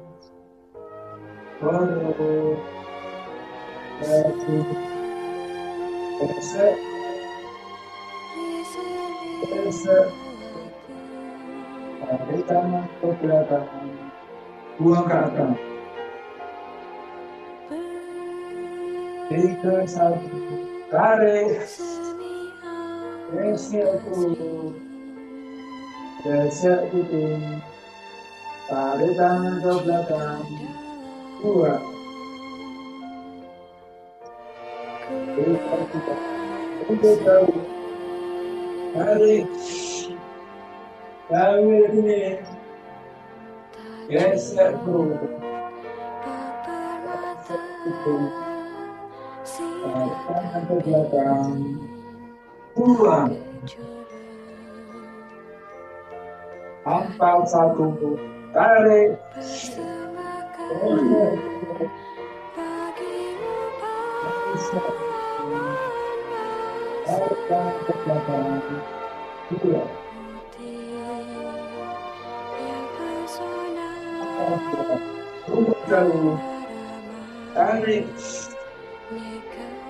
perut, kaki, besar, di besar, seling tarik tangan ke belakang, buang ke atas, 3, 1, tarik, seni geser turun, geser puting, tarik tangan ke belakang, 2, 3, 4, untuk jauh, tarik, tarik ini, geser turun, geser puting, tarik tangan ke belakang, 2, 4, 1, tarik, geser turun, geser, tarik tangan ke belakang, 2, untuk jauh, tarik,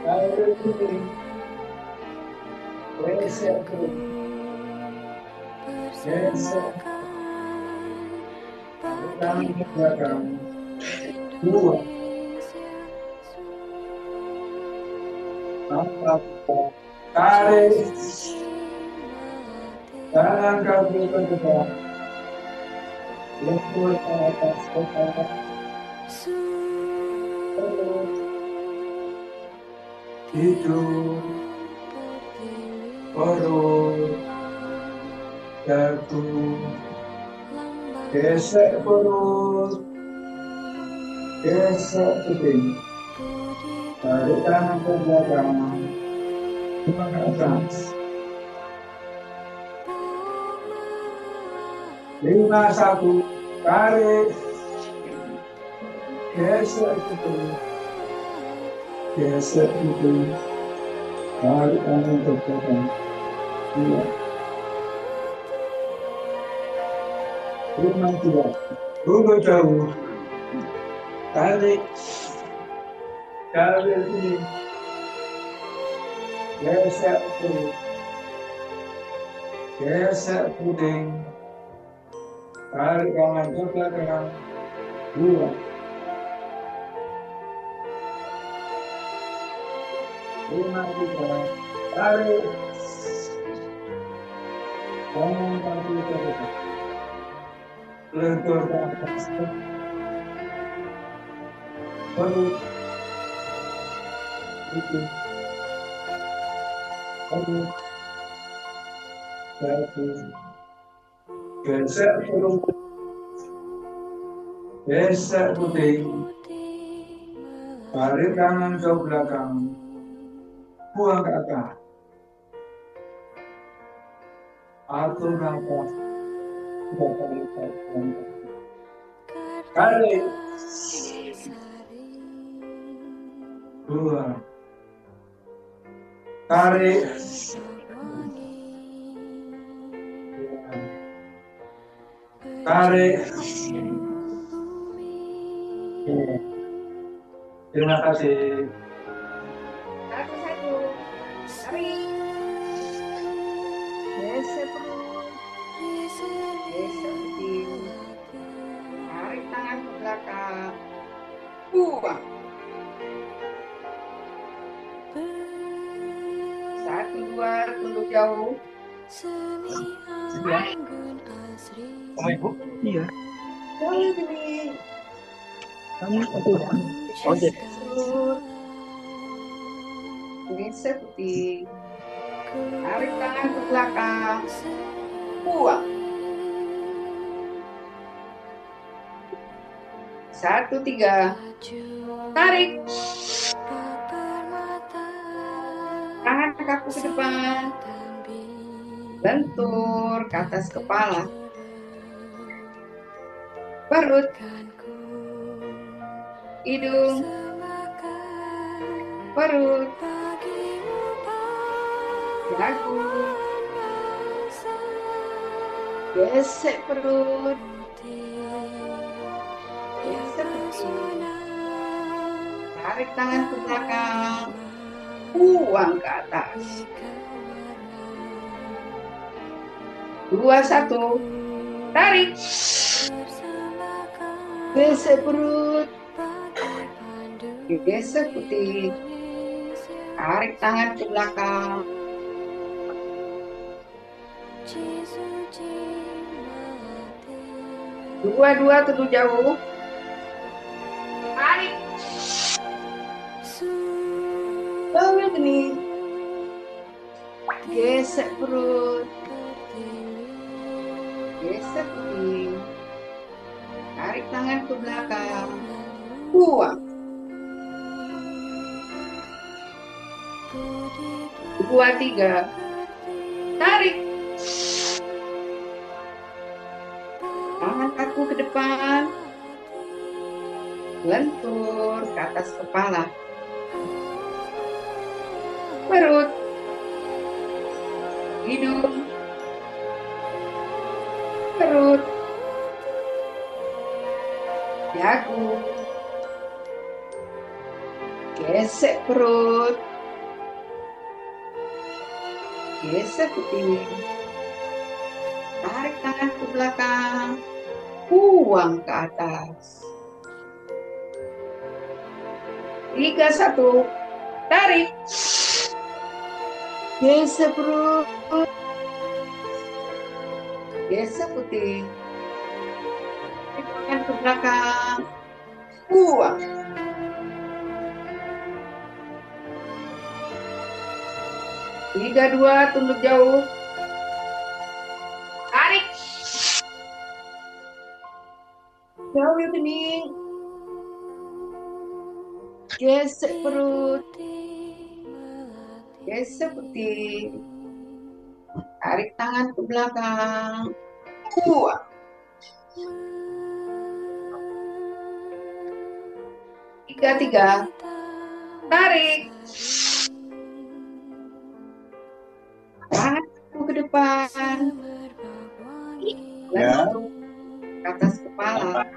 tarik ini, geser turun, geser, tarik tangan ke belakang, 2, 4, tarik, tangan kaki ke depan, lentur ke atas kepala, perut, hidung, perut, jantung, gesek perut, gesek puting, tarik tangan ke belakang, buang ke atas, 5, 1, tarik, gesek puting, gesek puting, tarik tangan ke belakang, 2, 5, 2, tunggu jauh, tarik, tarik ini, gesek perut, gesek puting, tarik tangan ke belakang, 2, 5, 3, tarik, tangan kaki ke depan, lentur ke atas, perut, hidung, perut, jantung, gesek perut, gesek puting, tarik tangan ke belakang, buang ke atas, atur nafas, 3 kali tarik, tarik, 2, tarik, 2, tarik, 2. Terima kasih. 1, 1. Tarik. Geser perut. Geser puting. Tarik tangan ke belakang. Buang. 1, 2, tunduk jauh. Ya. Sama Ibu? Iya. Jauh gini. Kamu ojek. Perut. Geser puting. Tarik tangan ke belakang. Buang. 1, 3. Tarik. Tangan kaku ke depan. Lentur ke atas kepala. Perut. Hidung. Perut. dagu, gesek perut, gesek pipi, tarik tangan ke belakang, buang ke atas. 2, 1, tarik, gesek perut, gesek putih, tarik tangan ke belakang, 2 terlalu jauh, tarik, ambil kening, gesek perut, gesek putih, tarik tangan ke belakang, buang. 2, 3, tarik, tangan kaku ke depan, lentur ke atas kepala, perut, hidung, perut, dagu, gesek perut, gesek putih, tarik tangan ke belakang, buang ke atas. 3, 1, tarik, gesek perut, gesek putih, tarik tangan ke belakang, buang. 3, 2, tunduk jauh, tarik, jauh kening, gesek perut, gesek putih, tarik tangan ke belakang, buang. 3, 3, tarik, tangan ke depan, lalu ke atas kepala,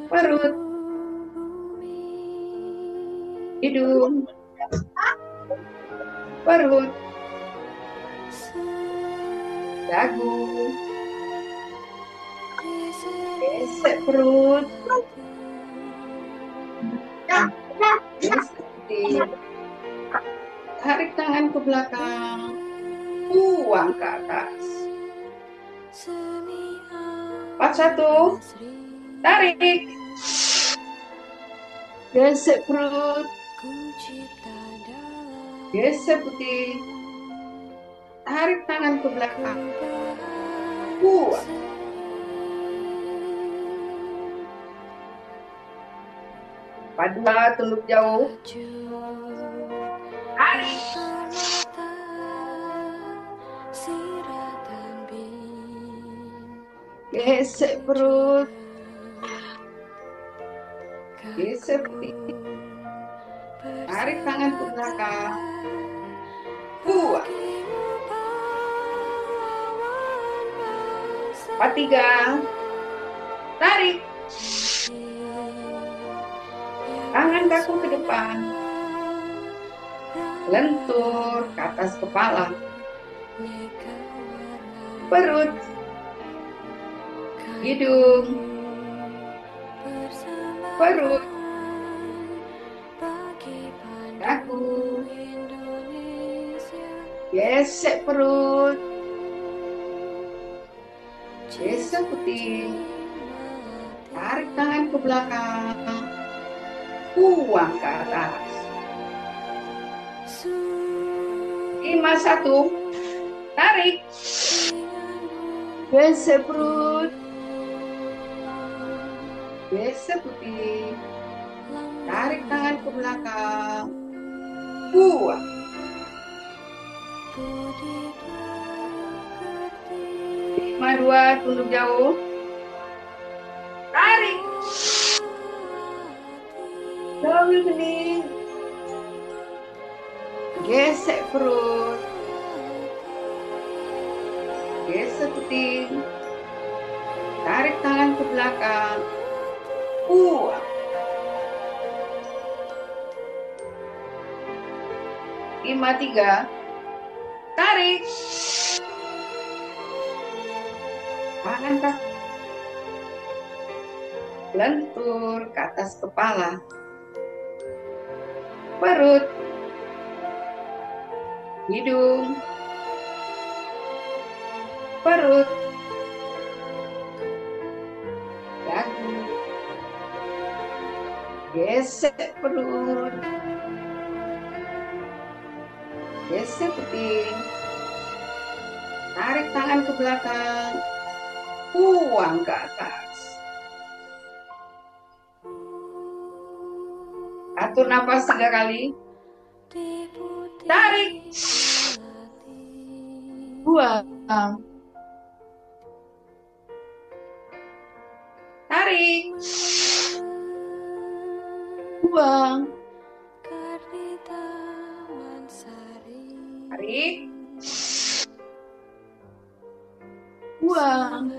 perut, hidung, perut, dagu, gesek perut, gesek putih, tarik tangan ke belakang, buang ke atas. 4, 1, tarik, gesek perut, gesek putih, tarik tangan ke belakang, buang. 4, 2, tunduk jauh, tarik, gesek perut, gesek putih, tarik tangan ke belakang, buang. 4, 3, tarik, tangan kaku ke depan, lentur ke atas kepala, perut, hidung, perut, dagu, gesek perut, gesek putih, tarik tangan ke belakang, buang ke atas. 5, 1, tarik, gesek perut, gesek putih, tarik tangan ke belakang, buang. 5, 2, tunduk jauh, tarik, sambil kening, Gesek perut. Gesek puting. Tarik tangan ke belakang. Buang. 5-3. Tarik. Tangan kaki. Lentur ke atas kepala. Perut. Hidung. Perut. Dagu. Gesek perut. Gesek puting. Tarik tangan ke belakang. Buang ke atas. Atur nafas 3 kali. Tarik. Buang. Tarik. Buang. Tarik. Buang.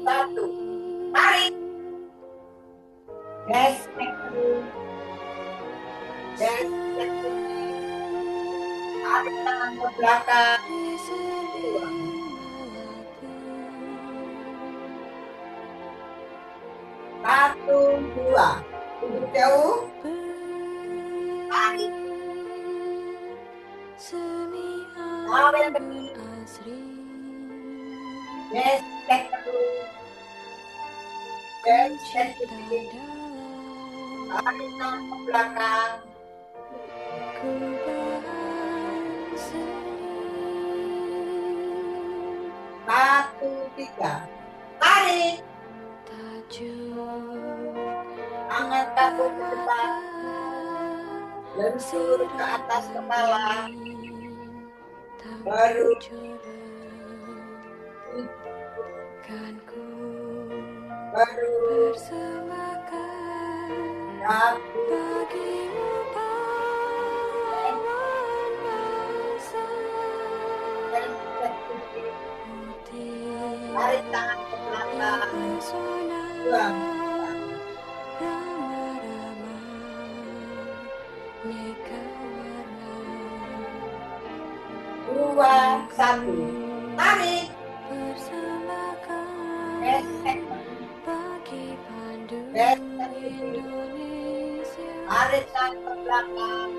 Satu. Tarik. Gesek perut. Gesek puting. Tarik tangan ke belakang. Buang. 1, 2. Duduk jauh. Tarik. Tarik kaki. Gesek perut. Gesek puting. Tarik tangan ke belakang. 1, 3. Tarik. Angkat kaki ke depan. Lentur ke atas kepala. Baru. Baru. Dagu. Gesek puting. Tarik tangan ke belakang. Buang. 2, 1. Tarik. Gesek. Gesek puting. Tarik tangan ke belakang.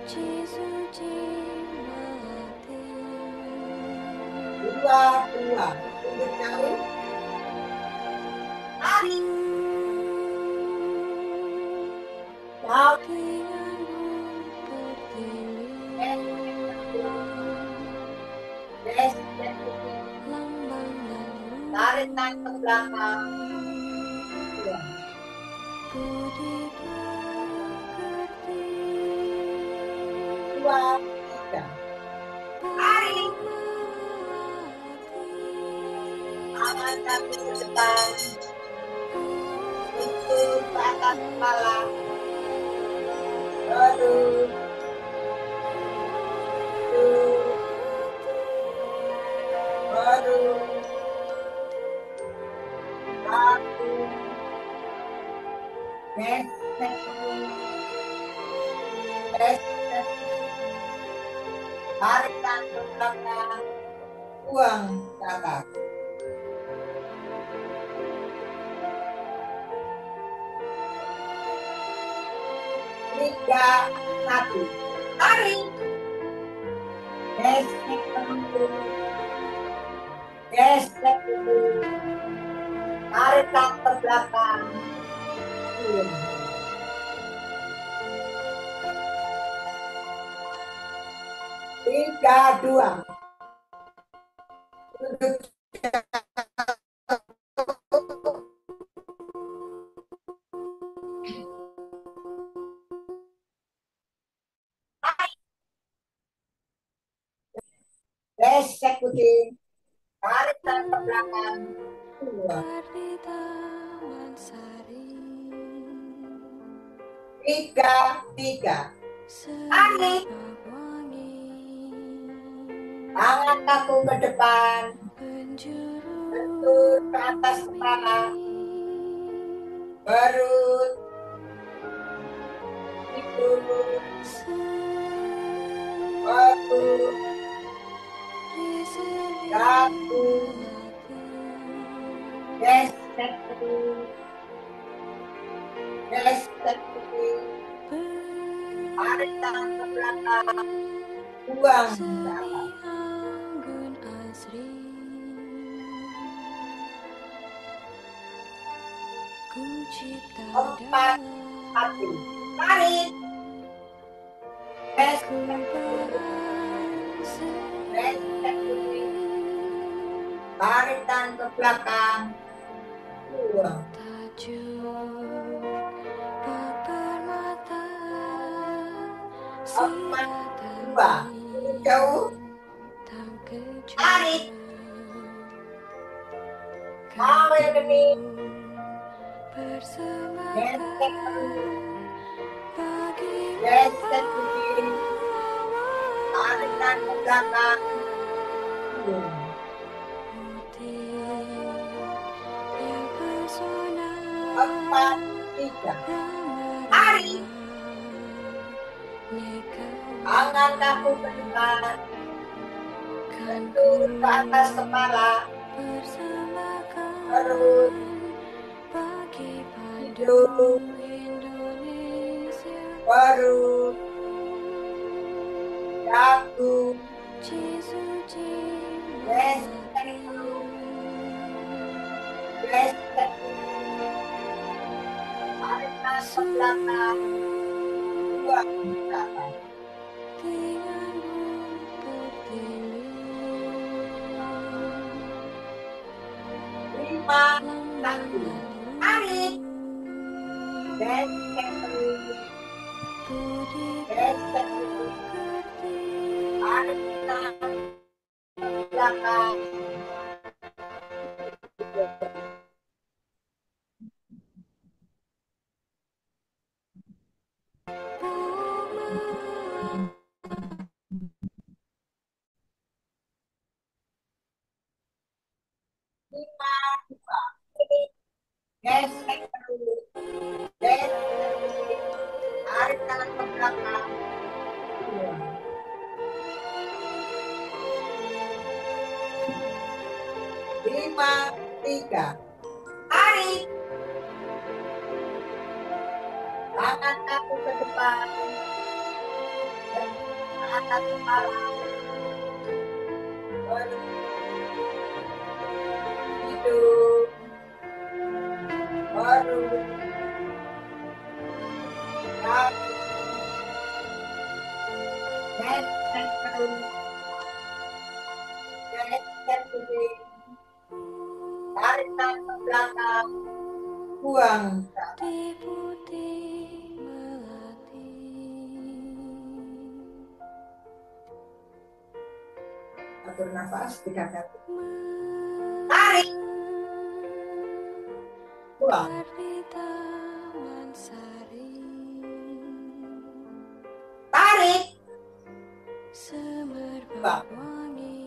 2, 2. Duduk jauh. Tarik. Jauh. Gesek puting. Tarik tangan ke belakang. Buang. 2, 3. Tarik. Angkat kaki ke depan. Lentur ke atas kepala. Baru. Baru. Satu. Gesek perut. Gesek. Tarik tangan ke belakang. Buang ke atas. 3, 1. Tarik. Gesek perut. Gesek perut. Tarik tangan ke belakang. Buang. 3, 2. Duduk. Gesek puting. Tarik tangan ke belakang. Dua. di taman sari. Tiga. Tarik. Semerbak wangi. Tangan kaku ke depan. Penjuru Bentur ke atas kepala. Perut. Hidung. Perut. Dagu. Gesek perut. Gesek perut. Tarik tangan ke belakang. Buang ke atas. anggun asri. Ku cipta Empat. Hati. Tarik. Gesek perut. Gesek perut. Tarik tangan ke belakang. Buang. Tajuk bak permata. Empat. Dua. Jauh. Tarik. Kawal kening. Gesek perut. Gesek kening. Tarik tangan ke belakang. Buang. Empat. Tiga. Tarik. Tangan kaku ke depan. Bentur ke atas kepala. Perut. Hidung. Perut. Dagu. Gesek perut. Gesek perut. Tarik tangan ke belakang. Buang ke atas. Lima. Satu. Tarik. Gesek perut. Gesek perut. Tarik tangan ke belakang. Lima. Dua. Gesek perut. Gesek perut. Tarik tangan ke belakang. Buang. Lima. Tiga. Tarik. Tangan kaku ke depan. Bentur ke atas kepala. Perut. Hidung. Perut. Dagu. Gesek perut. Gesek perut. Tarik tangan ke belakang. Buang ke atas. Di putih melati. Atur nafas 3 kali. Tarik. Buang. Di taman sari. Tarik. Semerbak wangi.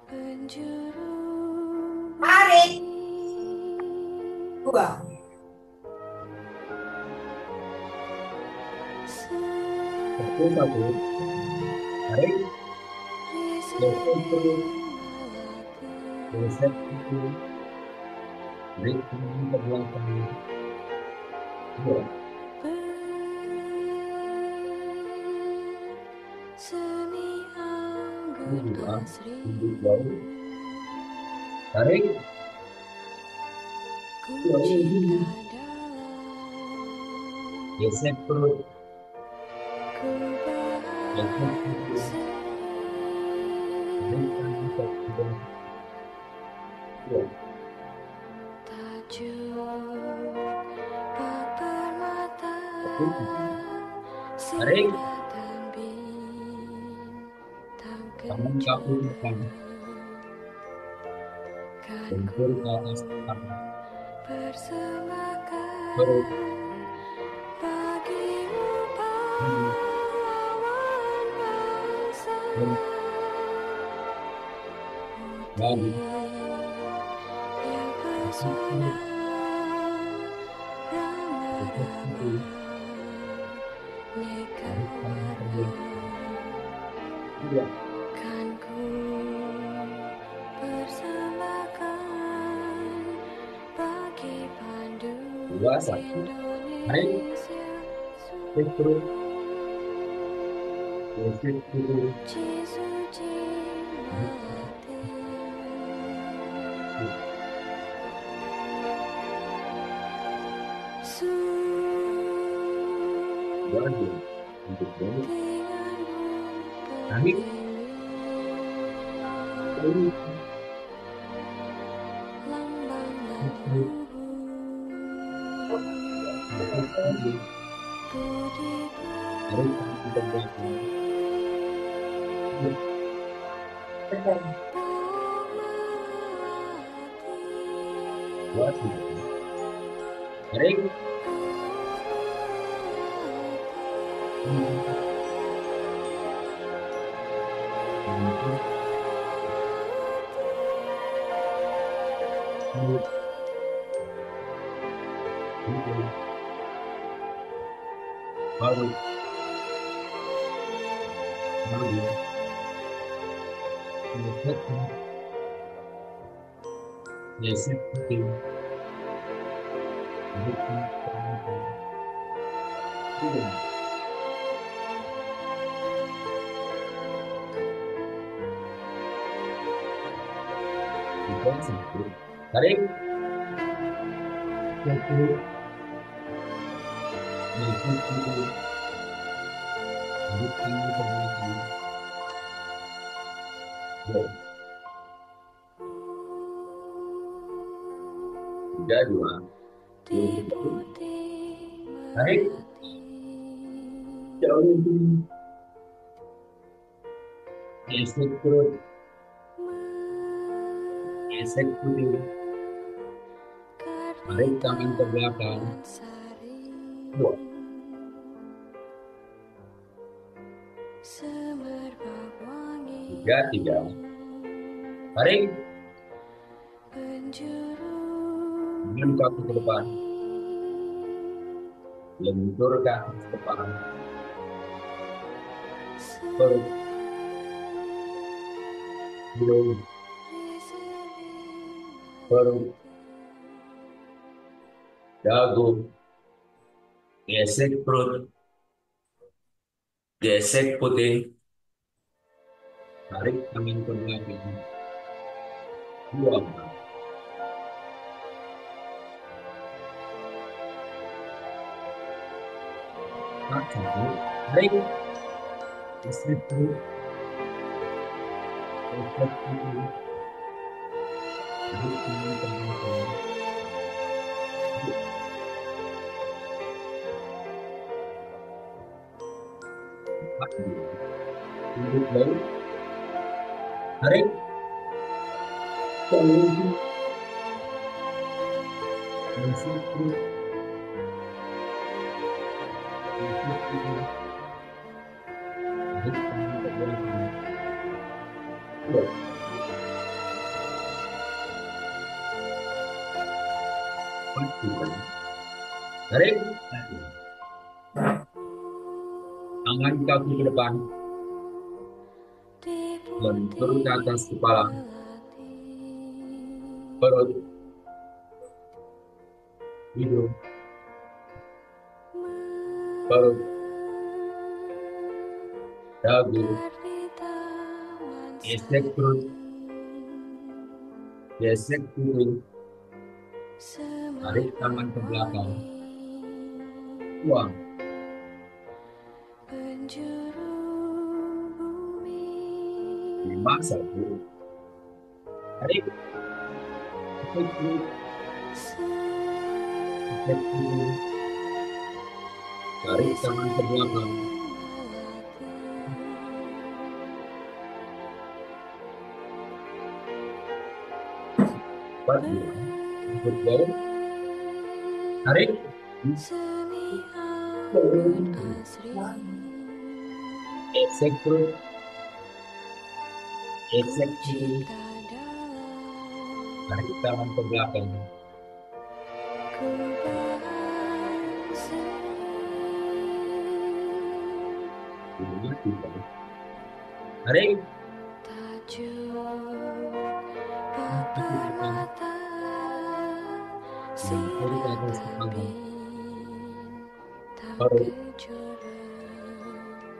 Penjuru Tarik. Buang. Satu. Tarik. Gesek perut. Gesek perut. Tarik tangan ke belakang. Buang. Seni anggun Dua. asri. Duduk jauh. Tarik. Ku Buang. cipta dalam. Gesek perut. Ku Gesek perut. Tarik tangan ke belakang. Buang. tajuk bak permata. Tarik. Silatan bintang Tangan kaku ke depan. Lentur ke atas kepala. persembahkan Perut. bagimu pahlawan bangsa. Lalu Yang pesona rama-rama neka warna dua. kan ku persembahkan bagi pandu Dua, satu. Naik. Indonesia Cek perut. Cek perut. suci melati. Lalu untuk bawah. Naik. Perut. Tarik kaki ke belakang. Dua, tiga. Tarik. Baru. Baru. Geser putih. Tiga, satu. Tarik. Satu. Geser putih. Tarik kaki ke belakang. Dua. Tiga, dua. Tarik. Jauh. Geser perut. Geser putih. Tarik tangan ke belakang. Dua. Tiga, tiga. Tarik. Dengan kaki ke depan. Lentur ke atas kepala. Perut. Hidung. Perut. Dagu. Gesek perut. Gesek putih. Tarik tangan ke belakang. Buang. Tarik. Gesek perut. Gesek putih. Tarik tangan ke belakang. Tunduk bahu. Tarik. Jauh. Gesek perut. Gesek putih. Tarik tangan ke belakang. Dua. Tarik. Tangan kaki ke depan. Lentur ke atas kepala. Perut. Hidung. Perut. Dagu. Gesek perut. Gesek putih. Tarik tangan ke belakang. Buang. Lima, satu. Tarik. Gesek perut. Gesek putih. Tarik tangan ke belakang. Tarik. Semi anggun asri Esek terus. Esek terus. cipta dalam Tarik tangan ke belakang. kubah Tarik. tajuk permata sirat dan bintang kejora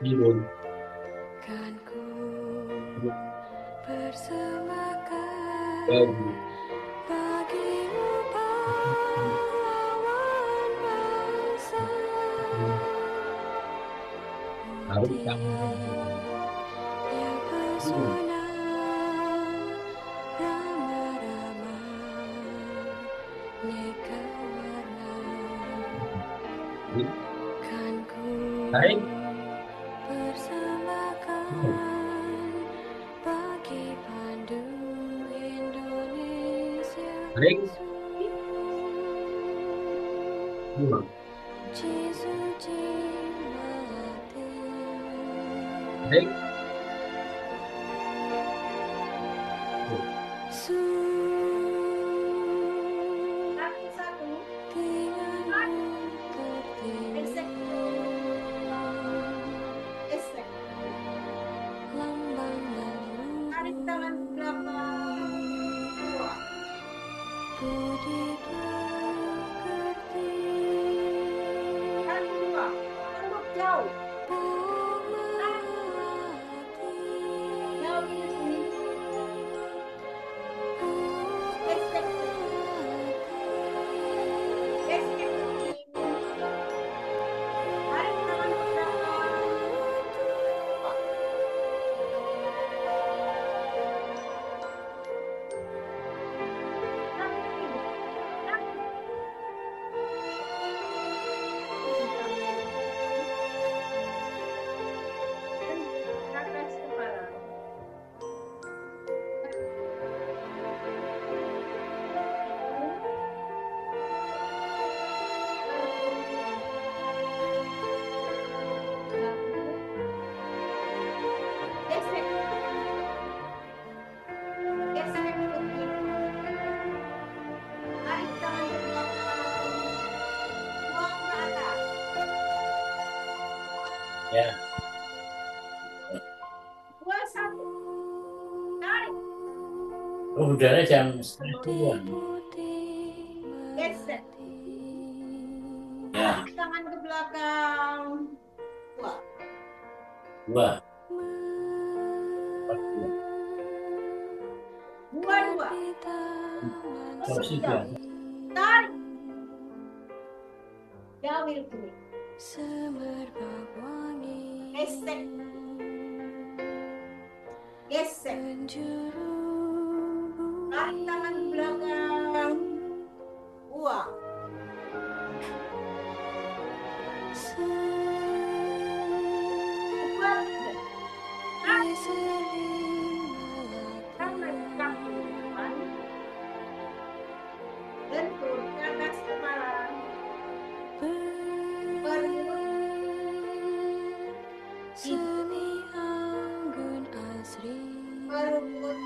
Hidung. kan ku persembahkan Bagi. bagimu pahlawan bangsa Tarik tangan. yang pesona rama-rama neka warna kan ku Tarik. persembahkan bagi pandu Indonesia Tarik. Buang. Suci mati Tarik. Tarik tangan ke belakang. Tarik kedua. Tembok jauh. Jauh di sini. Gesek ke sini. Gesek ke sini. Tarik tangan ke belakang. Atas kepala. Gesek. Gesek ke kiri. Tarik tangan ke belakang. Buang ke atas. Ya. 21. Tarik. Oh, udaranya jam setengah dua. Gesek. Ya. Tarik tangan ke belakang. Dua. Dua. Dua. Kursi dua. Tarik. Jauh kiri. semerbak wangi Gesek. Gesek. penjuru Tarik tangan ke belakang. Buang. Buang. Tarik. Tangan kaki depan. Bentur ke atas kepala. Perut. seni anggun asri Perut.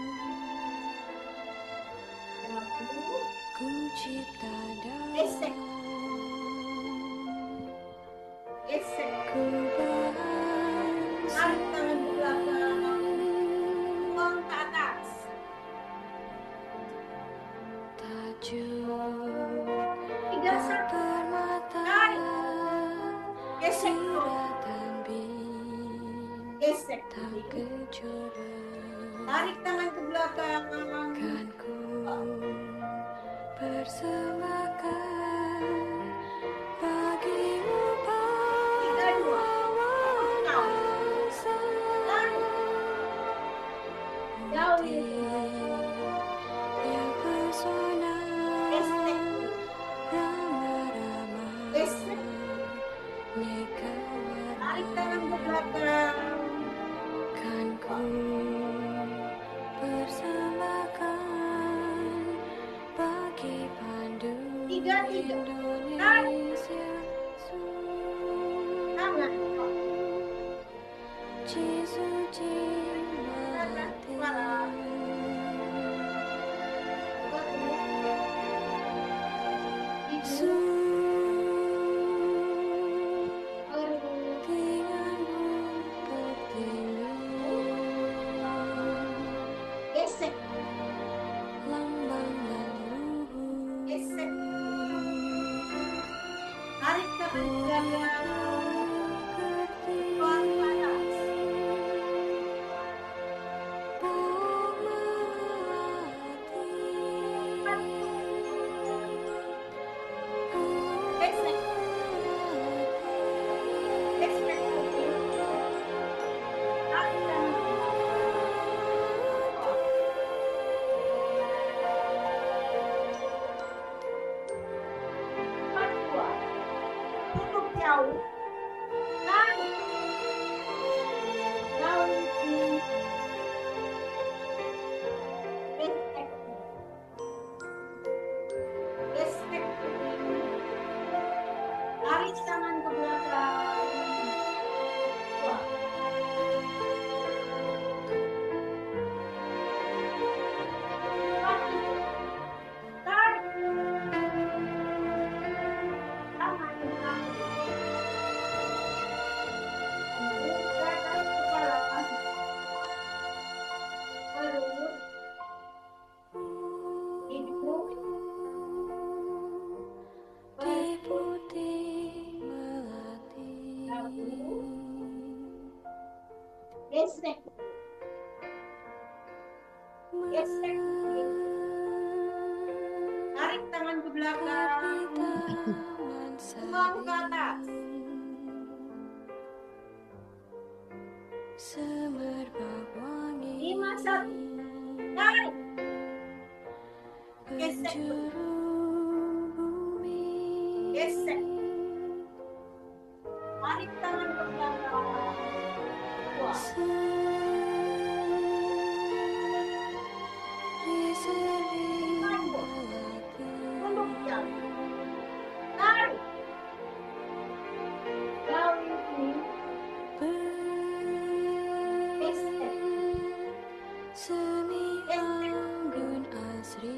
Dagu. ku cipta Gesek. dalam Gesek. ku Tarik tangan ke belakang. Buang ke atas. tajuk 31. permata Gesek. sirat dan bintang Gesek. kejora Tarik tangan ke belakang. kan ku persembahkan bagimu 32. pahlawan bangsa Jauh putih ini. yang pesona Gesek. rama-rama Gesek. neka Tarik warna tangan ke belakang. kan ku persembahkan Indonesia suci suci melati Sutinganmu berkilau lambang dan putih melati semerbak wangi penjuru bumi seri-seri seni anggun asri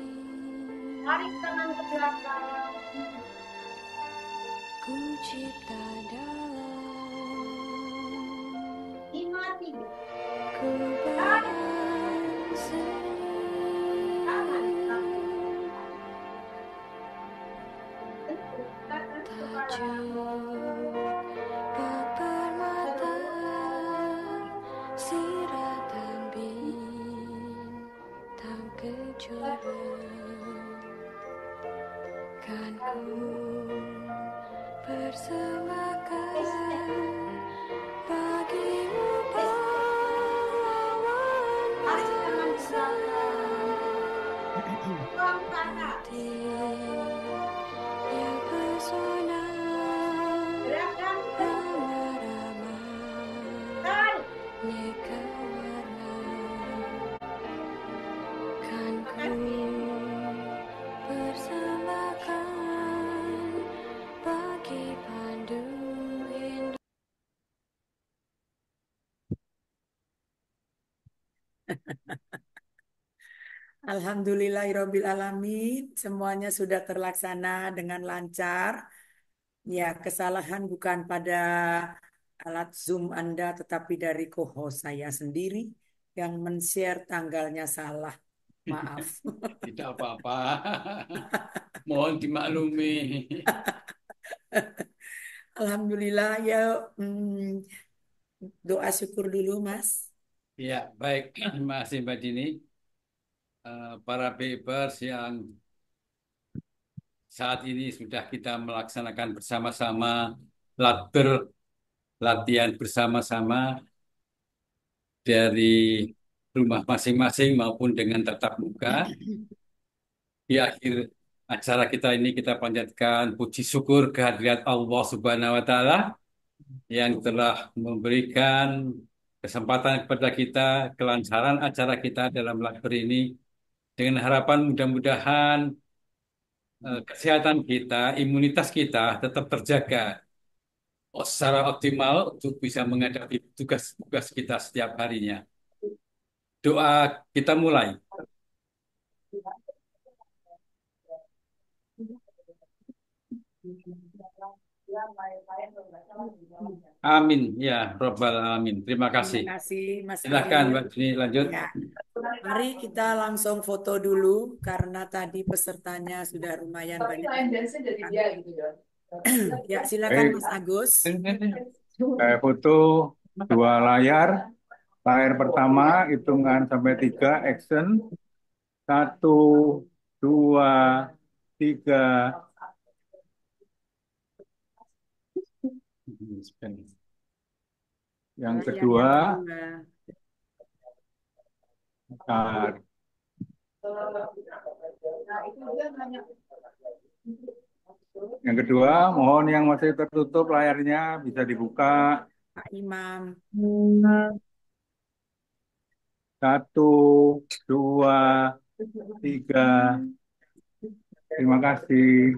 ku cipta dalam ku berseri tajuk bak permata siratan bintang kejora kan ku persembahkan bagimu pahlawan bangsa hati yang pesona ramah-ramah neka warna kan ku persembahkan bagi pandu Indonesia. Alhamdulillahirrabbilalamin, semuanya sudah terlaksana dengan lancar. Ya, kesalahan bukan pada alat Zoom Anda, tetapi dari co-host saya sendiri yang men-share tanggalnya salah. Maaf. Tidak apa-apa. Mohon dimaklumi. Alhamdulillah ya, doa syukur dulu Mas. Ya, baik. Terima kasih Mbak Dini. Para papers yang saat ini sudah kita melaksanakan bersama-sama latihan bersama-sama dari rumah masing-masing maupun dengan tatap muka. Di akhir acara kita ini kita panjatkan puji syukur kehadirat Allah Subhanahu wa taala yang telah memberikan kesempatan kepada kita kelancaran acara kita dalam lakber ini dengan harapan mudah-mudahan kesehatan kita, imunitas kita tetap terjaga secara optimal untuk bisa menghadapi tugas-tugas kita setiap harinya. Doa kita mulai. Amin ya Robbal Alamin. Terima kasih. Terima kasih Mas Silakan Amir. Mbak Juni lanjut. Ya, mari kita langsung foto dulu karena tadi pesertanya sudah lumayan banyak. Ya, silakan Baik, Mas Agus. saya foto 2 layar. Layar pertama, hitungan sampai 3, action. 1, 2, 3. Yang Layar kedua, yang kedua. bentar. Yang kedua, mohon yang masih tertutup layarnya bisa dibuka. Pak Imam. 1, 2, 3. Terima kasih.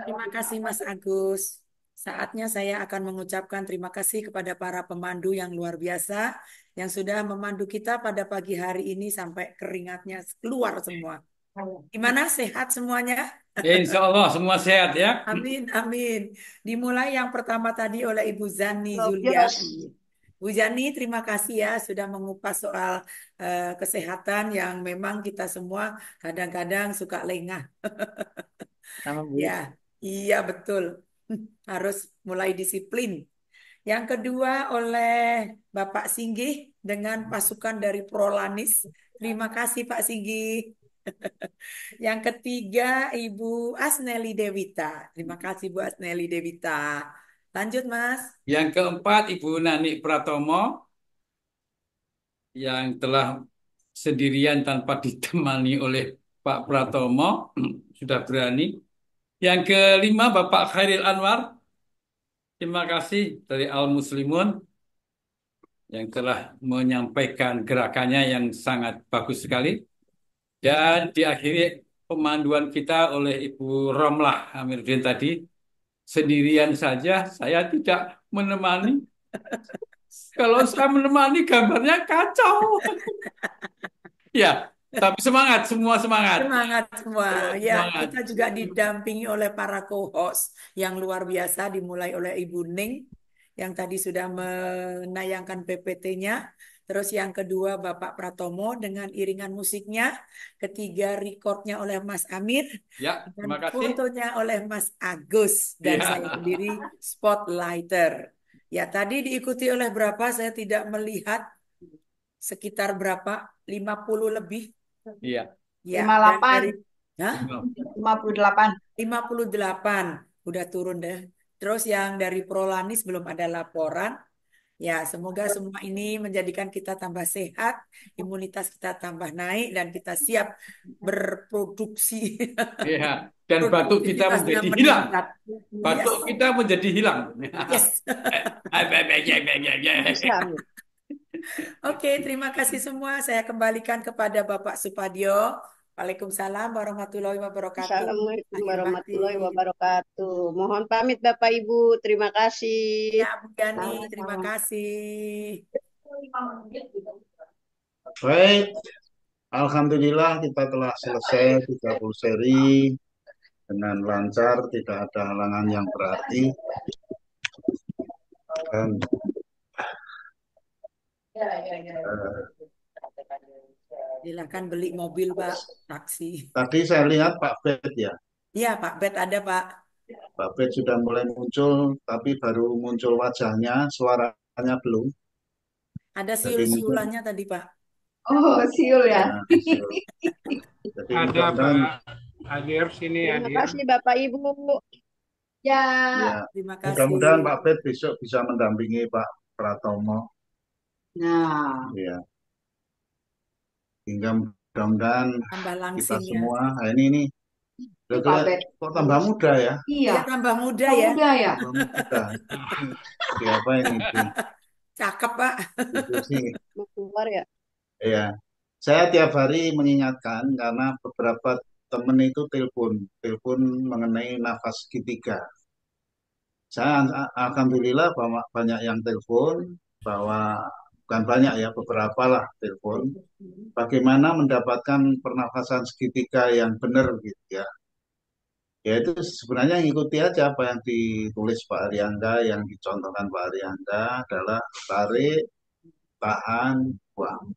Terima kasih Mas Agus. Saatnya saya akan mengucapkan terima kasih kepada para pemandu yang luar biasa yang sudah memandu kita pada pagi hari ini sampai keringatnya keluar semua. Gimana, sehat semuanya? Insya Allah semua sehat ya. Amin, amin. Dimulai yang pertama tadi oleh Ibu Zani Zuliati. Bu Zani, terima kasih ya sudah mengupas soal kesehatan yang memang kita semua kadang-kadang suka lengah. Ya, iya betul. Harus mulai disiplin. Yang kedua oleh Bapak Singgih dengan pasukan dari Prolanis. Terima kasih Pak Singgih. Yang ketiga Ibu Asneli Dewita. Terima kasih Bu Asneli Dewita. Lanjut Mas. Yang keempat Ibu Nani Pratomo yang telah sendirian tanpa ditemani oleh Pak Pratomo sudah berani. Yang kelima Bapak Khairil Anwar. Terima kasih dari Al Muslimun yang telah menyampaikan gerakannya yang sangat bagus sekali. Dan diakhiri pemanduan kita oleh Ibu Romlah Amiruddin tadi. Sendirian saja saya tidak menemani. Kalau saya menemani gambarnya kacau. Ya, tapi semangat, semua semangat. Semangat semua. Ya, Semangat. kita juga didampingi oleh para co-host yang luar biasa dimulai oleh Ibu Ning yang tadi sudah menayangkan PPT-nya. Terus yang kedua Bapak Pratomo dengan iringan musiknya. Ketiga recordnya oleh Mas Amir. Ya, Dan terima kasih. fotonya oleh Mas Agus. Dan Ya. saya sendiri spotlighter. Ya, tadi diikuti oleh berapa? Saya tidak melihat sekitar berapa? 50 lebih. Iya. Ya, 58. dan dari, hah? 58. 58. Udah turun deh. Terus yang dari Prolanis belum ada laporan. Ya, semoga semua ini menjadikan kita tambah sehat, imunitas kita tambah naik, dan kita siap berproduksi. Iya. Dan batuk kita Produktivitasnya menjadi hilang. meningkat. Batuk Yes. kita menjadi hilang. Yes. Islam. Oke, terima kasih semua. Saya kembalikan kepada Bapak Supadio. Waalaikumsalam warahmatullahi wabarakatuh. Assalamualaikum Akhir warahmatullahi batin. wabarakatuh. Mohon pamit Bapak Ibu. Terima kasih. Ya, Bu Yani, terima kasih. Baik, Alhamdulillah kita telah selesai 30 seri dengan lancar, tidak ada halangan yang berarti. Dan Silakan beli mobil, Pak. Taksi. tadi saya lihat Pak Bet ya, Iya, Pak Bet ada, Pak. Pak Bet sudah mulai muncul, tapi baru muncul wajahnya, suaranya belum. Ada Jadi mungkin siul-siulannya tadi, Pak. Oh, siul ya. ya, siul. Jadi Ada mudah-mudahan Pak Hadir sini Terima hadir. kasih Bapak Ibu. Ya. ya, Terima kasih. mudah-mudahan Pak Bet besok bisa mendampingi Pak Pratomo. Nah, Ya, hingga mudah-mudahan Tambah kita langsing ya. semua, nah ini udah Pak Bet. kok tambah muda ya? Iya. Iya, tambah muda Oh, ya. udah ya. Tambah muda. Siapa ini? Cakep, Pak. Itu sih. Mau keluar ya? Ya, Saya tiap hari mengingatkan karena beberapa teman itu telepon mengenai nafas segitiga. Saya alhamdulillah banyak yang telepon bahwa bukan banyak ya, beberapa lah telepon. Bagaimana mendapatkan pernafasan segitiga yang benar gitu ya. Ya itu sebenarnya ngikuti aja apa yang ditulis Pak Aryangga, yang dicontohkan Pak Aryangga adalah tarik, tahan, buang.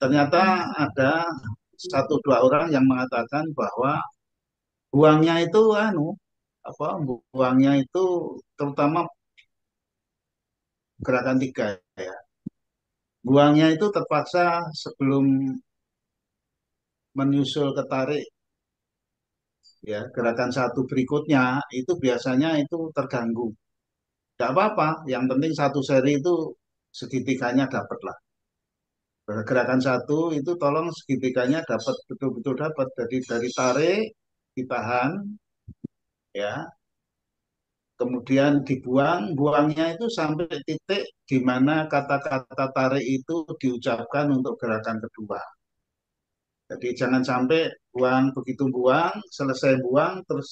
Ternyata ada satu dua orang yang mengatakan bahwa buangnya itu buangnya itu terutama gerakan tiga ya. Buangnya itu terpaksa sebelum menyusul ke tarik ya, gerakan satu berikutnya itu biasanya itu terganggu. Tidak apa-apa, yang penting satu seri itu segitiganya dapat lah. Gerakan satu itu tolong segitiganya dapat, betul-betul dapat. Jadi dari tarik, ditahan, ya, kemudian dibuang, buangnya itu sampai titik di mana kata-kata tarik itu diucapkan untuk gerakan kedua. Jadi jangan sampai buang, begitu buang, selesai buang, terus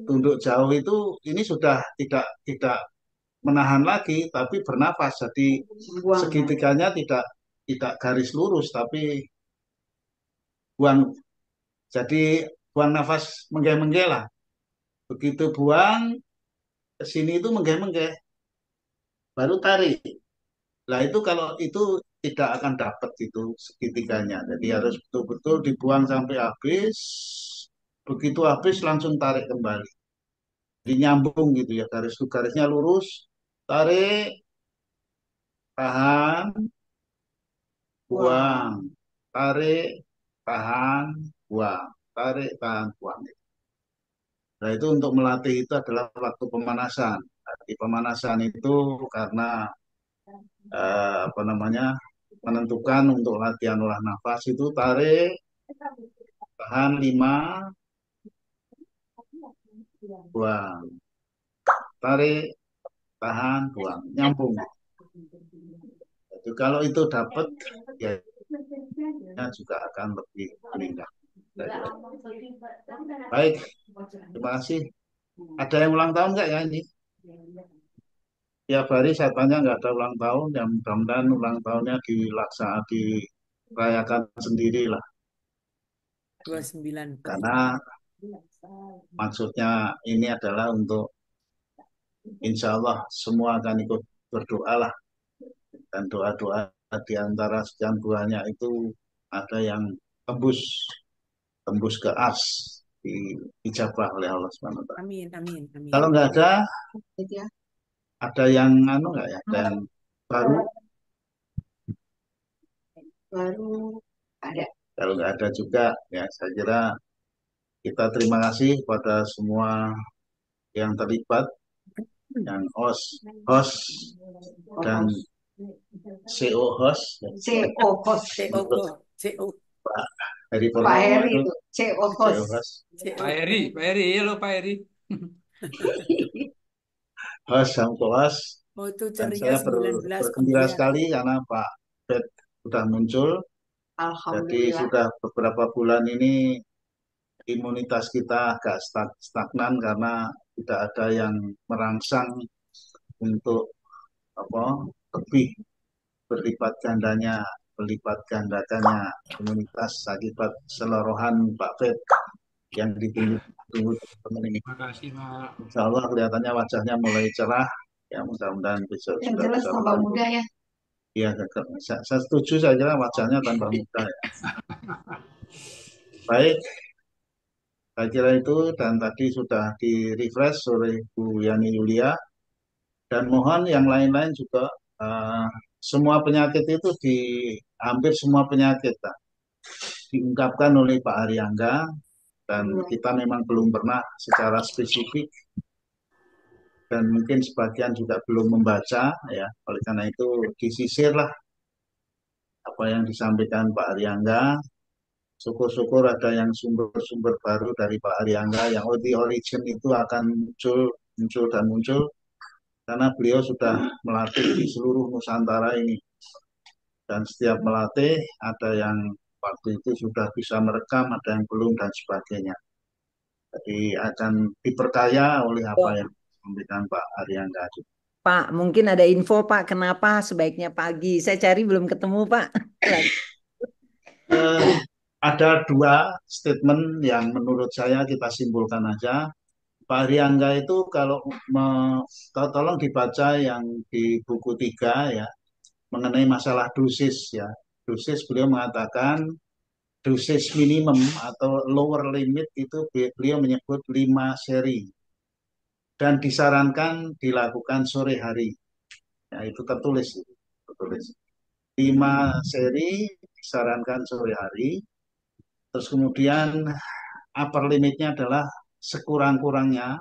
tunduk jauh itu ini sudah tidak menahan lagi, tapi bernafas. Jadi Buang. segitiganya tidak garis lurus, tapi buang. Jadi buang nafas menggeh-menggeh lah. Begitu buang ke sini itu menggeh-menggeh, baru tarik. Lah itu kalau itu tidak akan dapat itu segitiganya. Jadi harus betul-betul dibuang sampai habis. Begitu habis langsung tarik kembali. Jadi nyambung gitu ya, garisnya lurus, tarik, tahan, buang, tarik, tahan, buang, tarik, tahan, buang. Nah itu untuk melatih itu adalah waktu pemanasan. Di pemanasan itu karena apa namanya, menentukan untuk latihan olah nafas itu tarik, tahan 5, buang, tarik, tahan, buang, nyambung. Jadi kalau itu dapat ya juga akan lebih meningkat. Baik, terima kasih. Ada yang ulang tahun nggak ya ini? Tiap hari saya tanya nggak ada ulang tahun, yang mudah-mudahan ulang tahunnya dirayakan sendirilah. 29 Karena maksudnya ini adalah untuk insya Allah semua akan ikut berdoa lah. Dan doa-doa di antara sekian banyak itu ada yang tembus ke ars, dijabah oleh Allah SWT. Amin, amin, amin. Kalau nggak Ya. ada yang nggak ya, ada yang baru? Baru ada. Kalau nggak ada juga, ya saya kira kita terima kasih kepada semua yang terlibat, yang host dan CO host, CO host. CO. Pak Heri Pak Purnomo Heri itu itu CO CO host. host. Pak Heri, halo Pak Heri. Host sama host. Oh itu Dan ceria saya 19 bergembira kemudian. sekali karena Pak Bet sudah muncul. Jadi Alhamdulillah. sudah beberapa bulan ini imunitas kita agak stagnan karena tidak ada yang merangsang untuk lebih berlipat gandakannya imunitas akibat selorohan Pak Bet yang ditunggu-tunggu teman-teman ini. Terima kasih Pak. Insya Allah kelihatannya wajahnya mulai cerah. Ya mudah-mudahan besok Yang sudah jelas bisa tambah muda ya. Iya, saya setuju, saya kira wajahnya tambah muda ya. Baik, saya kira itu, dan tadi sudah di-refresh oleh Bu Yani Yulia, dan mohon yang lain-lain juga, semua penyakit itu hampir semua penyakit diungkapkan oleh Pak Aryangga, dan kita memang belum pernah secara spesifik, dan mungkin sebagian juga belum membaca, ya. Oleh karena itu disisirlah apa yang disampaikan Pak Aryangga. Syukur-syukur ada yang sumber-sumber baru dari Pak Aryangga yang di origin itu akan muncul karena beliau sudah melatih di seluruh Nusantara ini Dan setiap melatih ada yang waktu itu sudah bisa merekam, ada yang belum dan sebagainya. Jadi akan diperkaya oleh apa yang memberikan Pak Ariangga. Pak, mungkin ada info Pak, kenapa sebaiknya pagi? Saya cari belum ketemu Pak. Eh, ada dua statement yang menurut saya kita simpulkan aja. Pak Ariangga itu kalau tolong dibaca yang di buku 3 ya, mengenai masalah dosis ya. Dosis beliau mengatakan dosis minimum atau lower limit itu beliau menyebut 5 seri dan disarankan dilakukan sore hari. Ya, itu tertulis. Tertulis. 5 seri disarankan sore hari. Terus kemudian upper limitnya adalah sekurang-kurangnya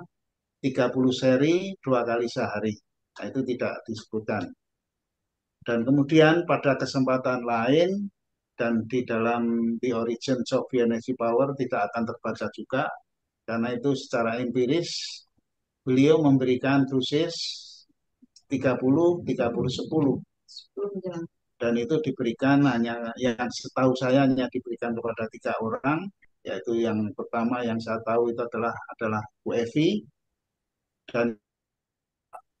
30 seri 2 kali sehari. Nah, itu tidak disebutkan. Dan kemudian pada kesempatan lain dan di dalam The Origins of Energy Power tidak akan terbaca juga karena itu secara empiris beliau memberikan dosis 30 30 10 dan itu diberikan hanya yang setahu saya hanya diberikan kepada 3 orang, yaitu yang pertama yang saya tahu itu adalah Bu Evi dan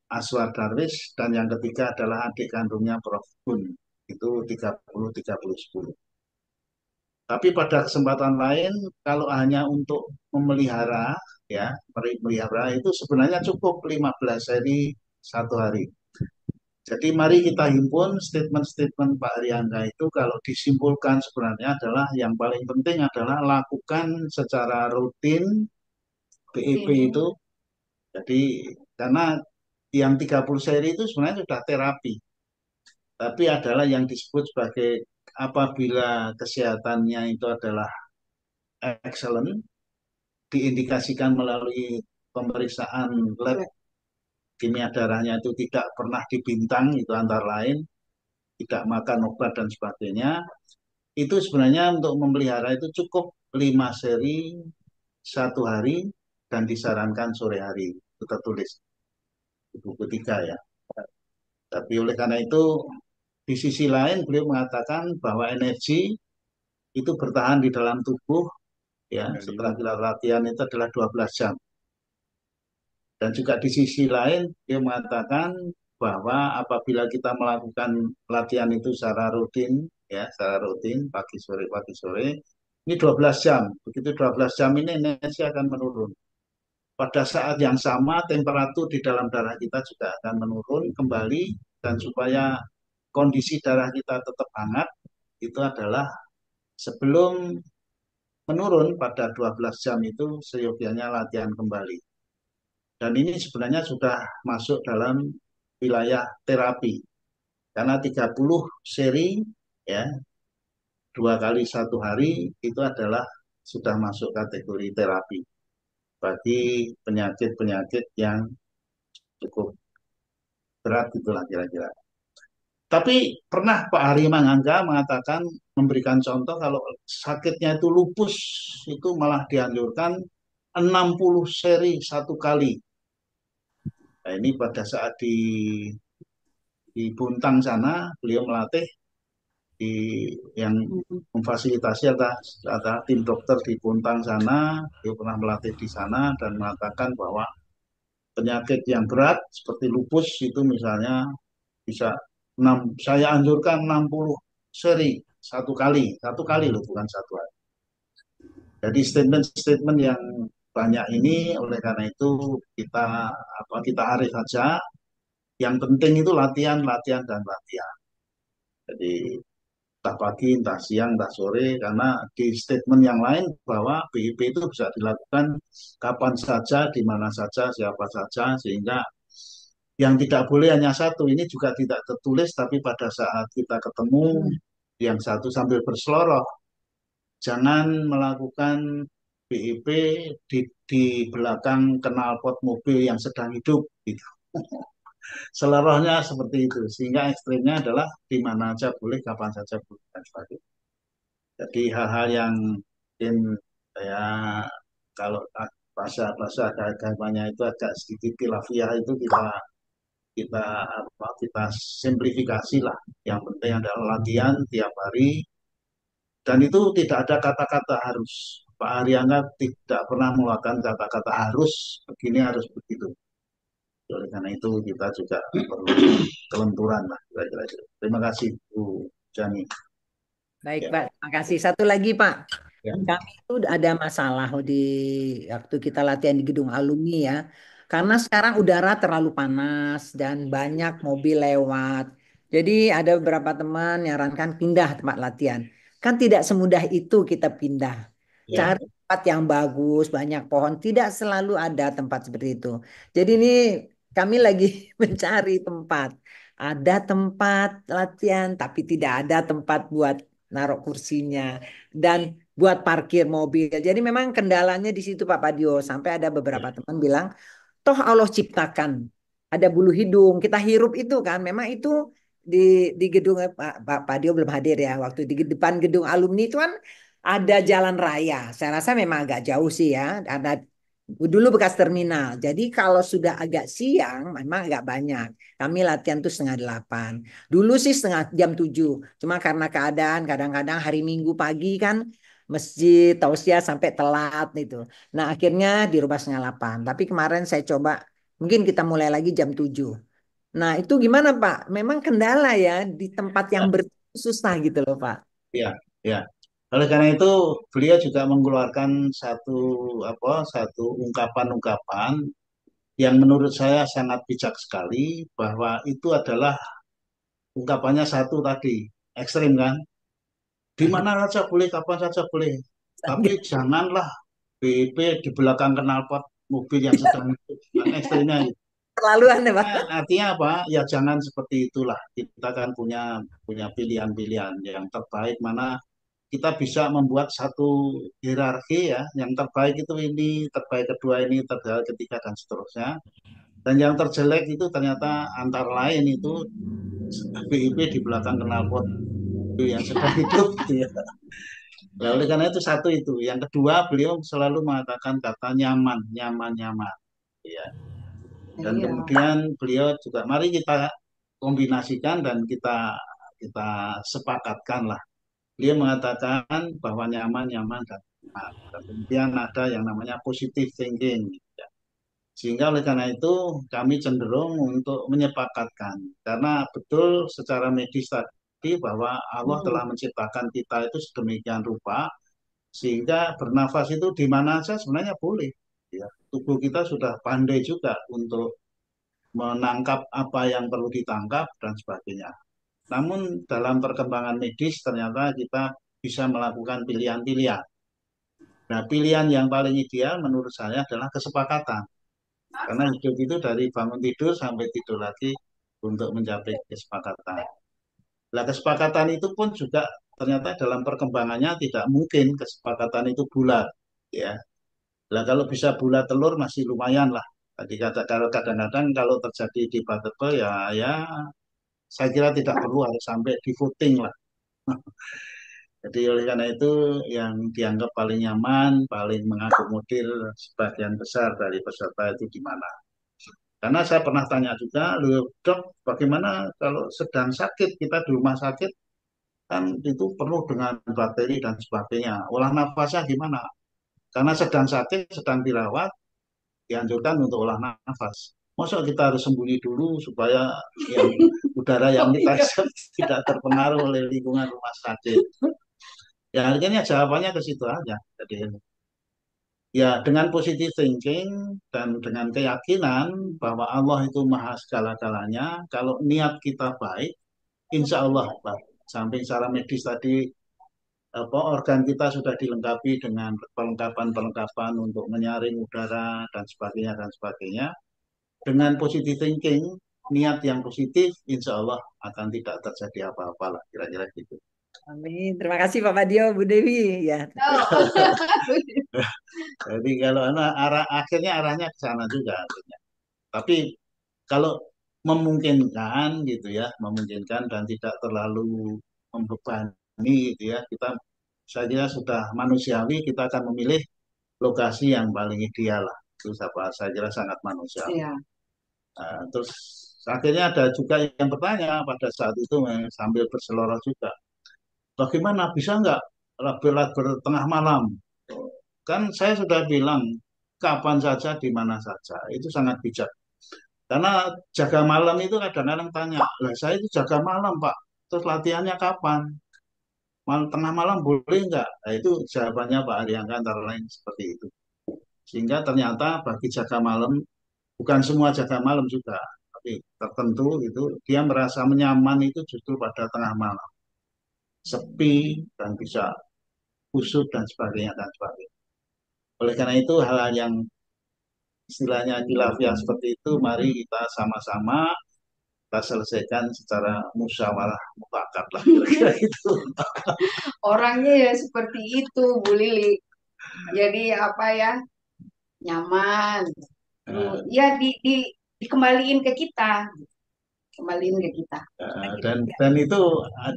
Aswar Darwis dan yang ketiga adalah adik kandungnya Prof. Gun. Itu 30 30 10. Tapi pada kesempatan lain kalau hanya untuk memelihara ya, memelihara itu sebenarnya cukup 15 seri 1 hari. Jadi mari kita himpun statement-statement Pak Ariangga itu kalau disimpulkan sebenarnya adalah yang paling penting adalah lakukan secara rutin BEP itu. Jadi karena yang 30 seri itu sebenarnya sudah terapi. Tapi adalah yang disebut sebagai apabila kesehatannya itu adalah excellent, diindikasikan melalui pemeriksaan lab kimia darahnya itu tidak pernah dibintang, itu antara lain, tidak makan obat dan sebagainya, itu sebenarnya untuk memelihara itu cukup 5 seri 1 hari dan disarankan sore hari. Itu tertulis di buku 3 ya. Tapi oleh karena itu di sisi lain beliau mengatakan bahwa energi itu bertahan di dalam tubuh ya setelah kita latihan itu adalah 12 jam. Dan juga di sisi lain dia mengatakan bahwa apabila kita melakukan latihan itu secara rutin ya secara rutin pagi sore ini 12 jam. Begitu 12 jam ini energi akan menurun. Pada saat yang sama temperatur di dalam darah kita juga akan menurun kembali dan supaya kondisi darah kita tetap hangat itu adalah sebelum menurun pada 12 jam itu seyogianya latihan kembali. Dan ini sebenarnya sudah masuk dalam wilayah terapi. Karena 30 seri ya 2 kali 1 hari itu adalah sudah masuk kategori terapi bagi penyakit-penyakit yang cukup berat itulah kira-kira. Tapi pernah Pak Hari Mangangga mengatakan memberikan contoh kalau sakitnya itu lupus itu malah dianjurkan 60 seri 1 kali. Nah, ini pada saat di Buntang sana beliau melatih di yang memfasilitasi ada tim dokter di Buntang sana, beliau pernah melatih di sana dan mengatakan bahwa penyakit yang berat seperti lupus itu misalnya bisa saya anjurkan 60 seri 1 kali loh bukan 1 hari. Jadi statement-statement yang banyak ini oleh karena itu kita arif saja. Yang penting itu latihan, latihan dan latihan. Jadi entah pagi, entah siang, entah sore karena di statement yang lain bahwa BIP itu bisa dilakukan kapan saja, di mana saja, siapa saja sehingga yang tidak boleh hanya satu, ini juga tidak tertulis, tapi pada saat kita ketemu, yang satu sambil berseloroh. Jangan melakukan BIP di belakang knalpot mobil yang sedang hidup. Gitu. Selorohnya seperti itu, sehingga ekstrimnya adalah di mana saja boleh, kapan saja boleh, dan sebagainya. Jadi hal-hal yang mungkin ya kalau bahasa agamanya itu agak sedikit khilafiyah itu kita kita simplifikasi lah. Yang penting adalah latihan tiap hari dan itu tidak ada kata-kata harus. Pak Haryangga tidak pernah mengeluarkan kata-kata harus begini harus begitu. Oleh karena itu kita juga perlu kelenturan lah kira-kira itu. Terima kasih Bu Jani. Baik, Ya, Pak. Terima kasih. Satu lagi, Pak. ya, Kami itu ada masalah di waktu kita latihan di gedung alumni ya. Karena sekarang udara terlalu panas dan banyak mobil lewat. Jadi ada beberapa teman nyarankan pindah tempat latihan. Kan tidak semudah itu kita pindah. ya. Cari tempat yang bagus, banyak pohon. Tidak selalu ada tempat seperti itu. Jadi ini kami lagi mencari tempat. Ada tempat latihan, tapi tidak ada tempat buat naruh kursinya. Dan buat parkir mobil. Jadi memang kendalanya di situ Pak Padio. Sampai ada beberapa teman bilang, toh Allah ciptakan ada bulu hidung, kita hirup itu kan. Memang itu di gedung Pak Padio belum hadir ya. Waktu di depan gedung alumni itu kan ada jalan raya. Saya rasa memang agak jauh sih ya. Ada dulu bekas terminal. Jadi kalau sudah agak siang, memang agak banyak. Kami latihan tuh 7:30. Dulu sih setengah jam 7. Cuma karena keadaan kadang-kadang hari Minggu pagi kan masjid tausiah sampai telat itu. Nah akhirnya dirubah 7:30. Tapi kemarin saya coba mungkin kita mulai lagi jam 7. Nah itu gimana Pak? Memang kendala ya di tempat yang susah gitu loh Pak. Ya, ya. Oleh karena itu beliau juga mengeluarkan satu ungkapan-ungkapan yang menurut saya sangat bijak sekali bahwa itu adalah ungkapannya satu tadi ekstrim kan, di mana saja boleh, kapan saja boleh, tapi janganlah BIP di belakang knalpot mobil yang sedang itu. Kan ekstrimnya itu. Terlaluan ya Pak. Artinya apa? Ya jangan seperti itulah. Kita kan punya punya pilihan-pilihan yang terbaik mana kita bisa membuat satu hierarki ya. Yang terbaik itu ini, terbaik kedua ini, terbaik ketiga dan seterusnya. Dan yang terjelek itu ternyata antara lain itu BIP di belakang knalpot yang sedang hidup gitu ya. Nah, oleh karena itu satu itu. Yang kedua beliau selalu mengatakan kata nyaman, nyaman, nyaman. Ya. Dan Iya. kemudian beliau juga mari kita kombinasikan dan kita sepakatkan lah. Dia mengatakan bahwa nyaman, nyaman dan benar. Dan kemudian ada yang namanya positive thinking. Ya. Sehingga oleh karena itu kami cenderung untuk menyepakatkan. Karena betul secara medis tadi bahwa Allah telah menciptakan kita itu sedemikian rupa sehingga bernafas itu di mana saja sebenarnya boleh. Ya. Tubuh kita sudah pandai juga untuk menangkap apa yang perlu ditangkap dan sebagainya. Namun dalam perkembangan medis ternyata kita bisa melakukan pilihan-pilihan. Nah, pilihan yang paling ideal menurut saya adalah kesepakatan. Karena hidup itu dari bangun tidur sampai tidur lagi untuk mencapai kesepakatan. Nah, kesepakatan itu pun juga ternyata dalam perkembangannya tidak mungkin kesepakatan itu bulat. Ya. Nah, kalau bisa bulat telur masih lumayan lah. Tadi kata kalau kadang-kadang kalau terjadi debatable ya saya kira tidak perlu harus sampai di voting lah. Jadi oleh karena itu yang dianggap paling nyaman, paling mengakomodir sebagian besar dari peserta itu di mana. Karena saya pernah tanya juga, "Loh, dok, bagaimana kalau sedang sakit, kita di rumah sakit, kan itu penuh dengan bakteri dan sebagainya. Olah nafasnya gimana? Karena sedang sakit, sedang dirawat, dianjurkan untuk olah nafas. Masa kita harus sembunyi dulu supaya yang udara yang kita hisap tidak terpengaruh oleh lingkungan rumah sakit. Ya akhirnya jawabannya ke situ aja. Jadi ya dengan positive thinking dan dengan keyakinan bahwa Allah itu maha segala-galanya, kalau niat kita baik, insya Allah baik. Samping secara medis tadi organ kita sudah dilengkapi dengan perlengkapan-perlengkapan untuk menyaring udara dan sebagainya dan sebagainya. Dengan positive thinking, niat yang positif, insya Allah akan tidak terjadi apa-apa lah kira-kira gitu. Amin. Terima kasih Pak Padio, Bu Dewi ya. Jadi kalau akhirnya arahnya ke sana juga akhirnya. Tapi kalau memungkinkan gitu ya, memungkinkan dan tidak terlalu membebani gitu ya, kita saya kira sudah manusiawi kita akan memilih lokasi yang paling ideal lah. Itu saya kira sangat manusiawi. Iya. Terus Akhirnya ada juga yang bertanya pada saat itu sambil berseloroh juga, bagaimana bisa nggak labir-labir tengah malam? Kan saya sudah bilang kapan saja, di mana saja. Itu sangat bijak. Karena jaga malam itu kadang-kadang tanya, lah saya itu jaga malam Pak, terus latihannya kapan? Tengah malam boleh nggak? Nah, itu jawabannya Pak Ariangga antara lain seperti itu. Sehingga ternyata bagi jaga malam, bukan semua jaga malam juga, tapi tertentu itu dia merasa nyaman itu justru pada tengah malam. Sepi dan bisa kusut dan sebagainya dan sebagainya. Oleh karena itu hal-hal yang istilahnya khilafiyah seperti itu, mari kita sama-sama kita selesaikan secara musyawarah mufakat lah kira-kira itu. Orangnya ya seperti itu, Bu Lili. Jadi apa ya, nyaman. Ya dikembaliin ke kita, kembaliin ke kita. Dan itu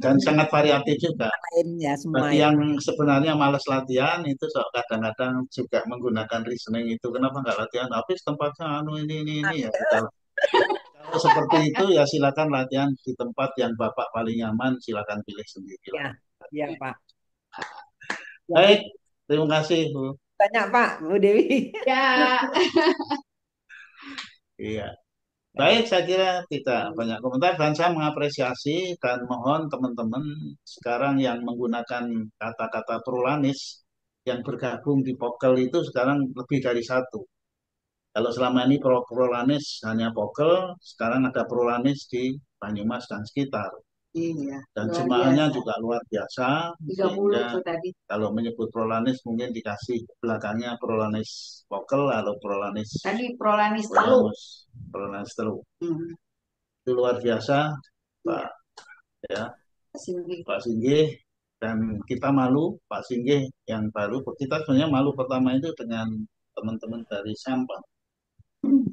dan sangat variatif juga. Lainnya semua Bagi ya. yang sebenarnya malas latihan itu kadang-kadang juga menggunakan reasoning itu, kenapa nggak latihan habis tempatnya anu ini ya kita. Kalau seperti itu ya silakan latihan di tempat yang Bapak paling nyaman, silakan pilih sendiri lah. Ya, ya Pak. Baik, terima kasih Bu. Banyak Pak, Bu Dewi. Ya. Iya. Baik, saya kira tidak banyak komentar dan saya mengapresiasi dan mohon teman-teman sekarang yang menggunakan kata-kata pluralis yang bergabung di Pokel itu sekarang lebih dari satu. Kalau selama ini pluralis hanya Pokel, sekarang ada pluralis di Banyumas dan sekitar. Iya, Dan luar jumlahnya biasa. juga luar biasa. 30 Sehingga tuh tadi. kalau menyebut prolanis mungkin dikasih belakangnya prolanis Pokel atau prolanis Tadi Prolanis Telu. Prolanis Telu. Itu luar biasa, Pak. Ya, Pak Singgih. Dan kita malu, Pak Singgih yang baru. Kita sebenarnya malu pertama itu dengan teman-teman dari Sampang.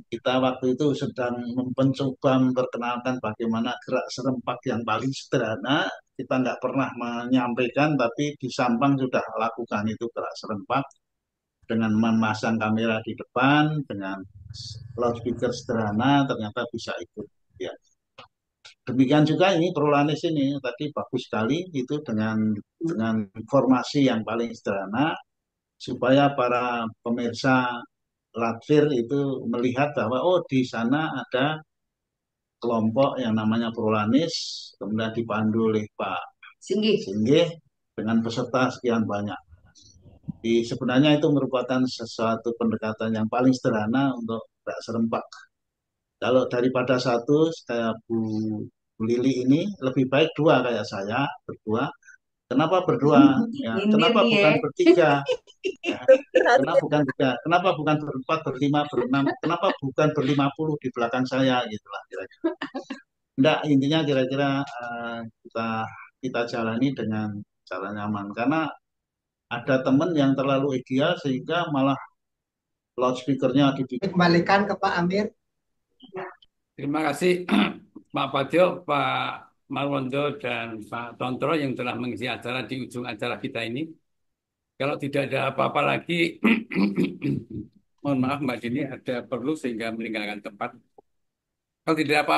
Kita waktu itu sedang mencoba memperkenalkan bagaimana gerak serempak yang paling sederhana. Kita nggak pernah menyampaikan, tapi di Sampang sudah lakukan itu gerak serempak dengan memasang kamera di depan, dengan loudspeaker sederhana, ternyata bisa ikut. Ya. Demikian juga ini Prolanis ini tadi bagus sekali itu dengan informasi yang paling sederhana supaya para pemirsa Latvir itu melihat bahwa oh di sana ada kelompok yang namanya Prolanis, kemudian dipandu oleh Pak Singgih dengan peserta sekian banyak. Sebenarnya itu merupakan sesuatu pendekatan yang paling sederhana untuk gerak serempak. Kalau daripada satu, kayak Bu Lili ini lebih baik dua kayak saya berdua. Kenapa berdua? Ya, kenapa bukan bertiga? Ya, kenapa bukan berempat, berlima, berenam? Kenapa bukan ber50 di belakang saya? Gitulah kira-kira. Enggak, intinya kira-kira kita jalani dengan cara nyaman. Karena ada teman yang terlalu ideal sehingga malah loudspeakernya dibikin. Kembalikan ke Pak Amir. Terima kasih Pak Padjo, Pak Marwondo, dan Pak Tontro yang telah mengisi acara di ujung acara kita ini. Kalau tidak ada apa-apa lagi, mohon maaf Mbak Dini, ada perlu sehingga meninggalkan tempat. Kalau tidak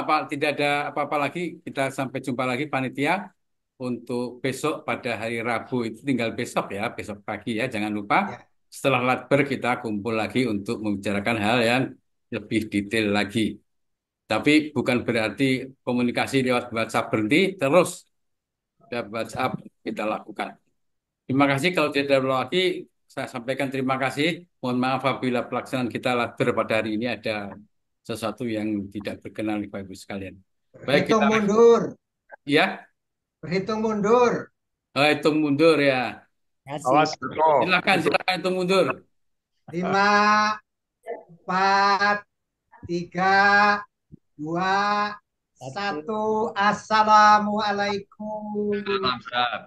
ada apa-apa lagi, kita sampai jumpa lagi panitia untuk besok pada hari Rabu. Itu tinggal besok ya, besok pagi ya, jangan lupa. Setelah Latber kita kumpul lagi untuk membicarakan hal yang lebih detail lagi. Tapi bukan berarti komunikasi lewat WhatsApp berhenti, terus lewat WhatsApp kita lakukan. Terima kasih. Kalau tidak ada lagi, saya sampaikan terima kasih. Mohon maaf apabila pelaksanaan kita Latber pada hari ini ada sesuatu yang tidak berkenan Bapak Ibu sekalian. Baik, Hitung mundur. Ya. Berhitung mundur. Hitung mundur ya. Awas, silakan hitung mundur. 5, 4, 3, 2, 1. Assalamualaikum. Salam.